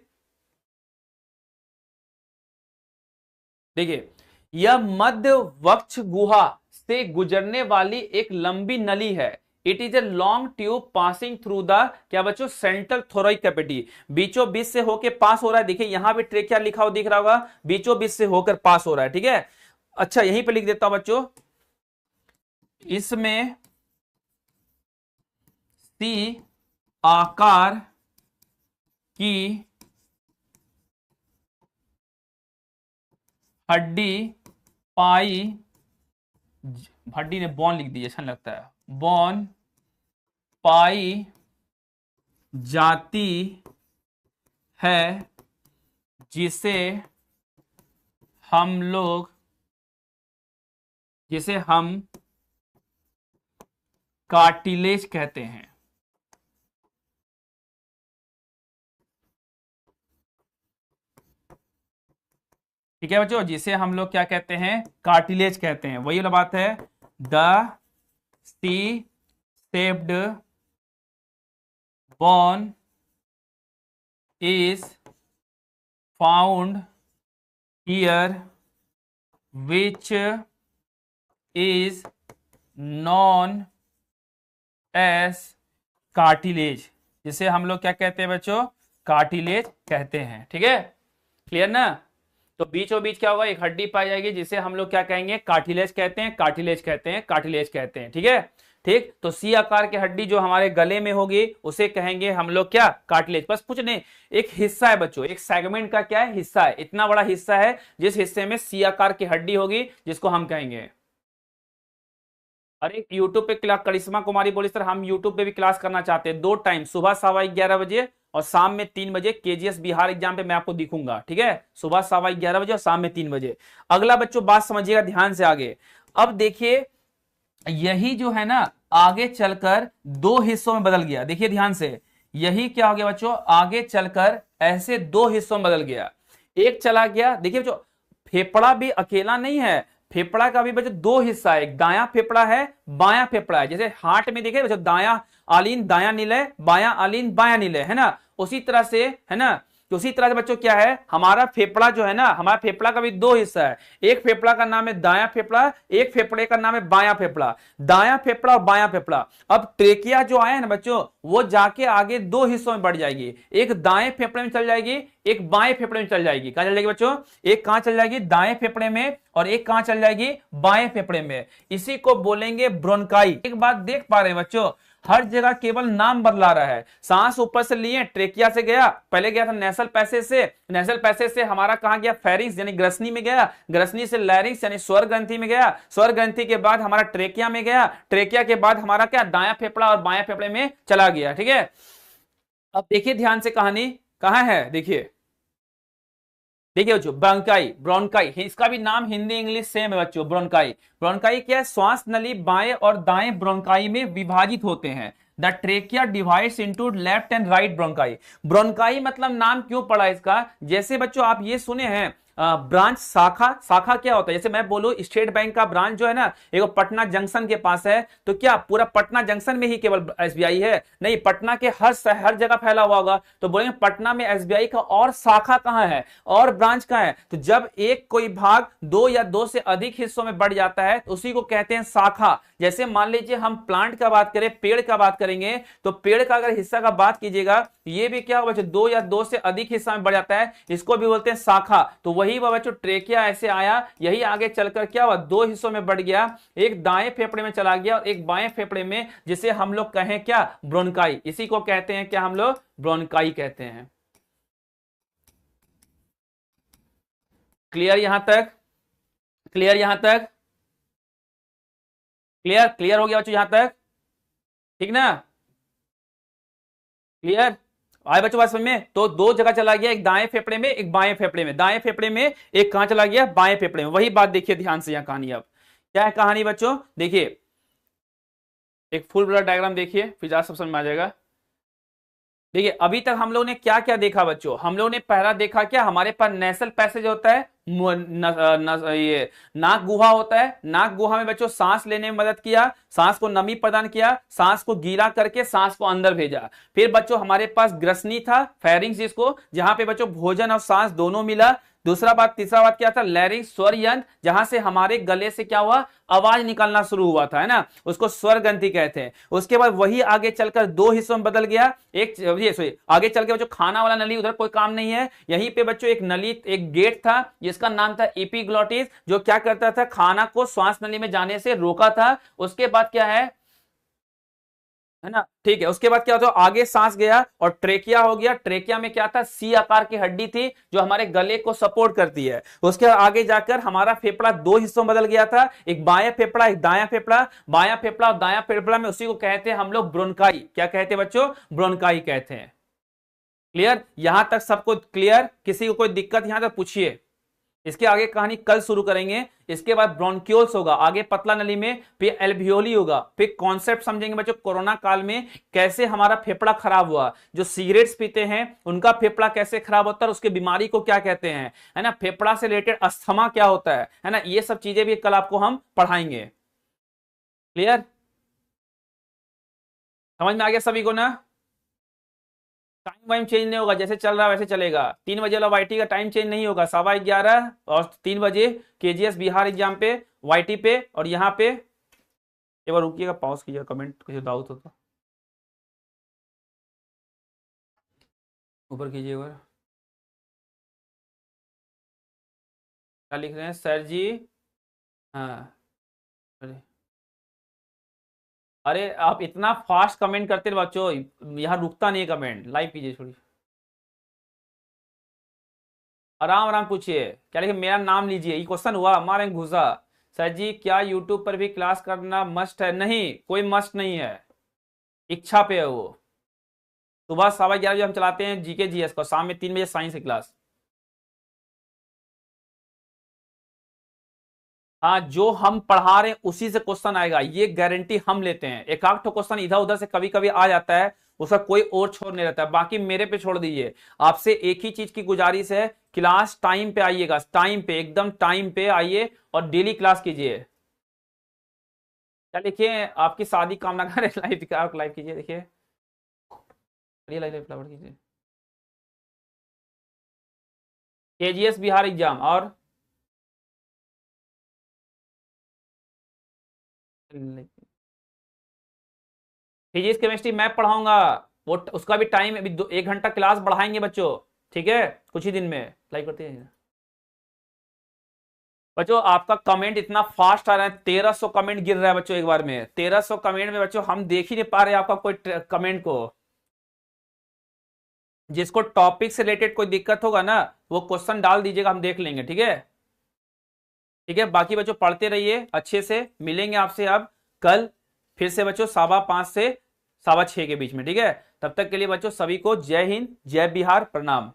देखिए यह मध्य वक्ष गुहा से गुजरने वाली एक लंबी नली है। It is a long tube passing through the क्या बच्चों, सेंट्रल थोरैक कैविटी, बीचों बीच से होकर पास हो रहा है। देखिए यहां भी ट्रेकिया लिखा हुआ दिख रहा होगा, बीचों बीच से होकर पास हो रहा है, ठीक है। अच्छा यहीं पे लिख देता हूं बच्चों, इसमें सी आकार की हड्डी पाई, हड्डी ने बॉन लिख दी, अच्छा लगता है, बॉन पाई जाती है, जिसे हम कार्टिलेज कहते हैं। ठीक है बच्चों, जिसे हम लोग क्या कहते हैं, कार्टिलेज कहते हैं, वही वाला बात है। The C shaped bone is found here which is known as cartilage, जिसे हम लोग क्या कहते हैं बच्चों, कार्टिलेज कहते हैं। ठीक है, क्लियर ना। तो बीचों बीच क्या होगा, एक हड्डी पाई जाएगी जिसे हम लोग क्या कहेंगे, कार्टिलेज कहते हैं, कार्टिलेज कहते हैं, कार्टिलेज कहते हैं। ठीक है, ठीक। तो सी आकार की हड्डी जो हमारे गले में होगी उसे कहेंगे हम लोग क्या, कार्टिलेज। बस कुछ नहीं, एक हिस्सा है बच्चों, एक सेगमेंट का क्या है, हिस्सा है, इतना बड़ा हिस्सा है जिस हिस्से में सी आकार की हड्डी होगी, जिसको हम कहेंगे। अरे यूट्यूब पे क्लास, करिश्मा कुमारी बोली सर हम यूट्यूब पे भी क्लास करना चाहते हैं, 2 टाइम, सुबह 11:15 बजे और शाम में 3 बजे, केजीएस बिहार एग्जाम पे मैं आपको दिखूंगा। ठीक है, सुबह 11:15 बजे और शाम में 3 बजे। अगला बच्चों बात समझिएगा ध्यान से आगे। अब देखिए यही जो है ना, आगे चलकर 2 हिस्सों में बदल गया। देखिए ध्यान से, यही क्या हो गया बच्चों, आगे चलकर ऐसे 2 हिस्सों में बदल गया। एक चला गया, देखिए बच्चों फेफड़ा भी अकेला नहीं है, फेफड़ा का भी बच्चों 2 हिस्सा है, एक दायां फेफड़ा है, बायां फेफड़ा है। जैसे हार्ट में देखिए बच्चों, दायां आलीन दायां निलय, बायां आलीन बायां निलय, है ना, उसी तरह से, है ना। तो उसी तरह से बच्चों क्या है, हमारा फेफड़ा जो है ना, हमारा फेफड़ा का भी 2 हिस्सा है, एक फेफड़ा का नाम है दायां फेफड़ा, एक फेफड़े का नाम है बायां फेफड़ा, दायां फेफड़ा और बायां फेफड़ा। अब ट्रेकिया जो आया है ना बच्चों, वो जाके आगे 2 हिस्सों में बढ़ जाएगी, एक दाएं फेफड़े में चल जाएगी, एक बाएं फेफड़े में चल जाएगी। कहां चल जाएगी बच्चों, एक कहां चल जाएगी, दाएं फेफड़े में, और एक कहां चल जाएगी, बाएं फेफड़े में। इसी को बोलेंगे ब्रोंकाई। एक बात देख पा रहे हैं बच्चों, हर जगह केवल नाम बदला रहा है। सांस ऊपर से लिए, ट्रेकिया से गया, पहले गया था नेसल पैसेज से, नेसल पैसेज से हमारा कहां गया, फेरिंक्स यानी ग्रसनी में गया, ग्रसनी से लैरिंक्स यानी स्वर ग्रंथि में गया, स्वर ग्रंथि के बाद हमारा ट्रेकिया में गया, ट्रेकिया के बाद हमारा क्या, दायां फेफड़ा और बायां फेफड़े में चला गया। ठीक है, अब देखिए ध्यान से, कहानी कहां है, देखिए देखिए बच्चों, ब्रोंकाई, ब्रोंकाई, इसका भी नाम हिंदी इंग्लिश सेम है बच्चों, ब्रोंकाई। ब्रोंकाई क्या है, श्वास नली बाएं और दाएं ब्रोंकाई में विभाजित होते हैं। The trachea divides into left and right bronchi. Bronchi मतलब नाम क्यों पड़ा इसका, जैसे बच्चों आप ये सुने हैं ब्रांच शाखा, शाखा क्या होता है? जैसे मैं बोलूं स्टेट बैंक का ब्रांच जो है ना एक पटना जंक्शन के पास है, तो क्या पूरा पटना जंक्शन में ही केवल एसबीआई है? नहीं, पटना के हर जगह फैला हुआ होगा। तो बोलेंगे पटना में एसबीआई का और शाखा कहां है और ब्रांच कहां है? तो जब एक कोई भाग दो या दो से अधिक हिस्सों में बढ़ जाता है तो उसी को कहते हैं शाखा। जैसे मान लीजिए हम प्लांट का बात करें, पेड़ का बात करेंगे, तो पेड़ का अगर हिस्सा का बात कीजिएगा, ये भी क्या होगा? दो या दो से अधिक हिस्सा में बढ़ जाता है, इसको भी बोलते हैं शाखा। तो वही बच्चों ट्रेकिया ऐसे आया, यही आगे चलकर क्या हुआ? दो हिस्सों में बढ़ गया, एक दाएं फेफड़े में चला गया और एक बाएं फेफड़े में, जिसे हम लोग कहें क्या? ब्रोंकाई। इसी को कहते हैं क्या? हम लोग ब्रोंकाई कहते हैं। क्लियर यहां तक? क्लियर यहां तक? क्लियर? क्लियर हो गया बच्चों यहां तक? ठीक ना? क्लियर आए बच्चों बात समझ में? तो दो जगह चला गया, एक दाएं फेफड़े में एक बाएं फेफड़े में, दाएं फेफड़े में एक कहां चला गया? बाएं फेफड़े में। वही बात देखिए ध्यान से, यहां कहानी अब क्या है? कहानी बच्चों देखिए, एक फुल ब्लड डायग्राम देखिए, फिर आप सब समझ में आ जाएगा। देखिए अभी तक हम लोग ने क्या क्या देखा बच्चों? हम लोग ने पहला देखा क्या? हमारे पास नेसल पैसेज होता है, ये नाक गुहा होता है। नाक गुहा में बच्चों सांस लेने में मदद किया, सांस को नमी प्रदान किया, सांस को गीला करके सांस को अंदर भेजा। फिर बच्चों हमारे पास ग्रसनी था, फेरिंग्स जिसको, जहां पे बच्चों भोजन और सांस दोनों मिला। दूसरा बात, तीसरा बात क्या था? लैरिंक्स, स्वर यंत्र, जहां से हमारे गले से क्या हुआ? आवाज निकलना शुरू हुआ था, है ना, उसको स्वर ग्रंथि कहते हैं। उसके बाद वही आगे चलकर दो हिस्सों में बदल गया। एक ये आगे चल के बच्चों खाना वाला नली, उधर कोई काम नहीं है। यहीं पे बच्चों एक नली, एक गेट था जिसका नाम था एपिग्लॉटिस, जो क्या करता था? खाना को श्वास नली में जाने से रोका था। उसके बाद क्या है ना, ठीक है। उसके बाद क्या होता है? आगे सांस गया और ट्रेकिया हो गया। ट्रेकिया में क्या था? सी आकार की हड्डी थी जो हमारे गले को सपोर्ट करती है। उसके आगे जाकर हमारा फेफड़ा दो हिस्सों में बदल गया था, एक बायां फेफड़ा एक दायां फेफड़ा। बायां फेफड़ा और दायां फेफड़ा में उसी को कहते हैं हम लोग ब्रोंकाई। क्या कहते हैं बच्चों? ब्रोंकाई कहते हैं। क्लियर यहां तक? सबको क्लियर? किसी को कोई दिक्कत यहां तक पूछिए। इसके आगे कहानी कल शुरू करेंगे। इसके बाद ब्रोंक्यूल्स होगा, आगे पतला नली में, फिर एल्वियोली होगा, फिर कॉन्सेप्ट समझेंगे बच्चों कोरोना काल में कैसे हमारा फेफड़ा खराब हुआ, जो सिगरेट्स पीते हैं उनका फेफड़ा कैसे खराब होता है, उसकी बीमारी को क्या कहते हैं, है ना, फेफड़ा से रिलेटेड अस्थमा क्या होता है ना, ये सब चीजें भी कल आपको हम पढ़ाएंगे। क्लियर? समझ में आ गया सभी को ना? टाइम वाइम चेंज नहीं होगा, जैसे चल रहा है वैसे चलेगा। 3 बजे वाला वाईटी का टाइम चेंज नहीं होगा, 11:15 और 3 बजे केजीएस बिहार एग्जाम पे वाईटी पे। और यहाँ पे एक बार रुकिएगा, पॉज कीजिएगा, कमेंट किसी डाउट हो तो ऊपर कीजिए। एक बार क्या लिख रहे हैं सर जी? हाँ, अरे अरे आप इतना फास्ट कमेंट करते हैं बच्चों, यहाँ रुकता नहीं है कमेंट। लाइव कीजिए छोड़ी, आराम आराम पूछिए। क्या लिखे? मेरा नाम लीजिए। ये क्वेश्चन हुआ, मारे घुसा। सर जी क्या यूट्यूब पर भी क्लास करना मस्ट है? नहीं, कोई मस्ट नहीं है, इच्छा पे है वो। सुबह 11:15 हम चलाते हैं जीके जीएस को, शाम में 3 बजे साइंस की क्लास। हाँ, जो हम पढ़ा रहे हैं उसी से क्वेश्चन आएगा, ये गारंटी हम लेते हैं। एक आध तो क्वेश्चन इधर उधर से कभी कभी आ जाता है, उसका कोई और छोड़ नहीं रहता है, बाकी मेरे पे छोड़ दीजिए। आपसे एक ही चीज की गुजारिश है, क्लास टाइम पे आइएगा, टाइम पे, एकदम टाइम पे आइए और डेली क्लास कीजिए। क्या लिखिए? आपकी शादी कामना करे। लाइव लाइव कीजिए, देखिए लाइव लाइव फ्लावर कीजिए। केजीएस बिहार एग्जाम और फिजिक्स केमिस्ट्री मैं पढ़ाऊंगा, वो उसका भी टाइम अभी 1 घंटा क्लास बढ़ाएंगे बच्चों, ठीक है, कुछ ही दिन में। लाइक करते हैं बच्चों। आपका कमेंट इतना फास्ट आ रहा है, 1300 कमेंट गिर रहा है बच्चों एक बार में। 1300 कमेंट में बच्चों हम देख ही नहीं पा रहे आपका कोई कमेंट को। जिसको टॉपिक से रिलेटेड कोई दिक्कत होगा ना, वो क्वेश्चन डाल दीजिएगा, हम देख लेंगे, ठीक है? ठीक है, बाकी बच्चों पढ़ते रहिए अच्छे से। मिलेंगे आपसे अब कल फिर से बच्चों 5:15 से 6:15 के बीच में, ठीक है? तब तक के लिए बच्चों सभी को जय हिंद, जय बिहार, प्रणाम।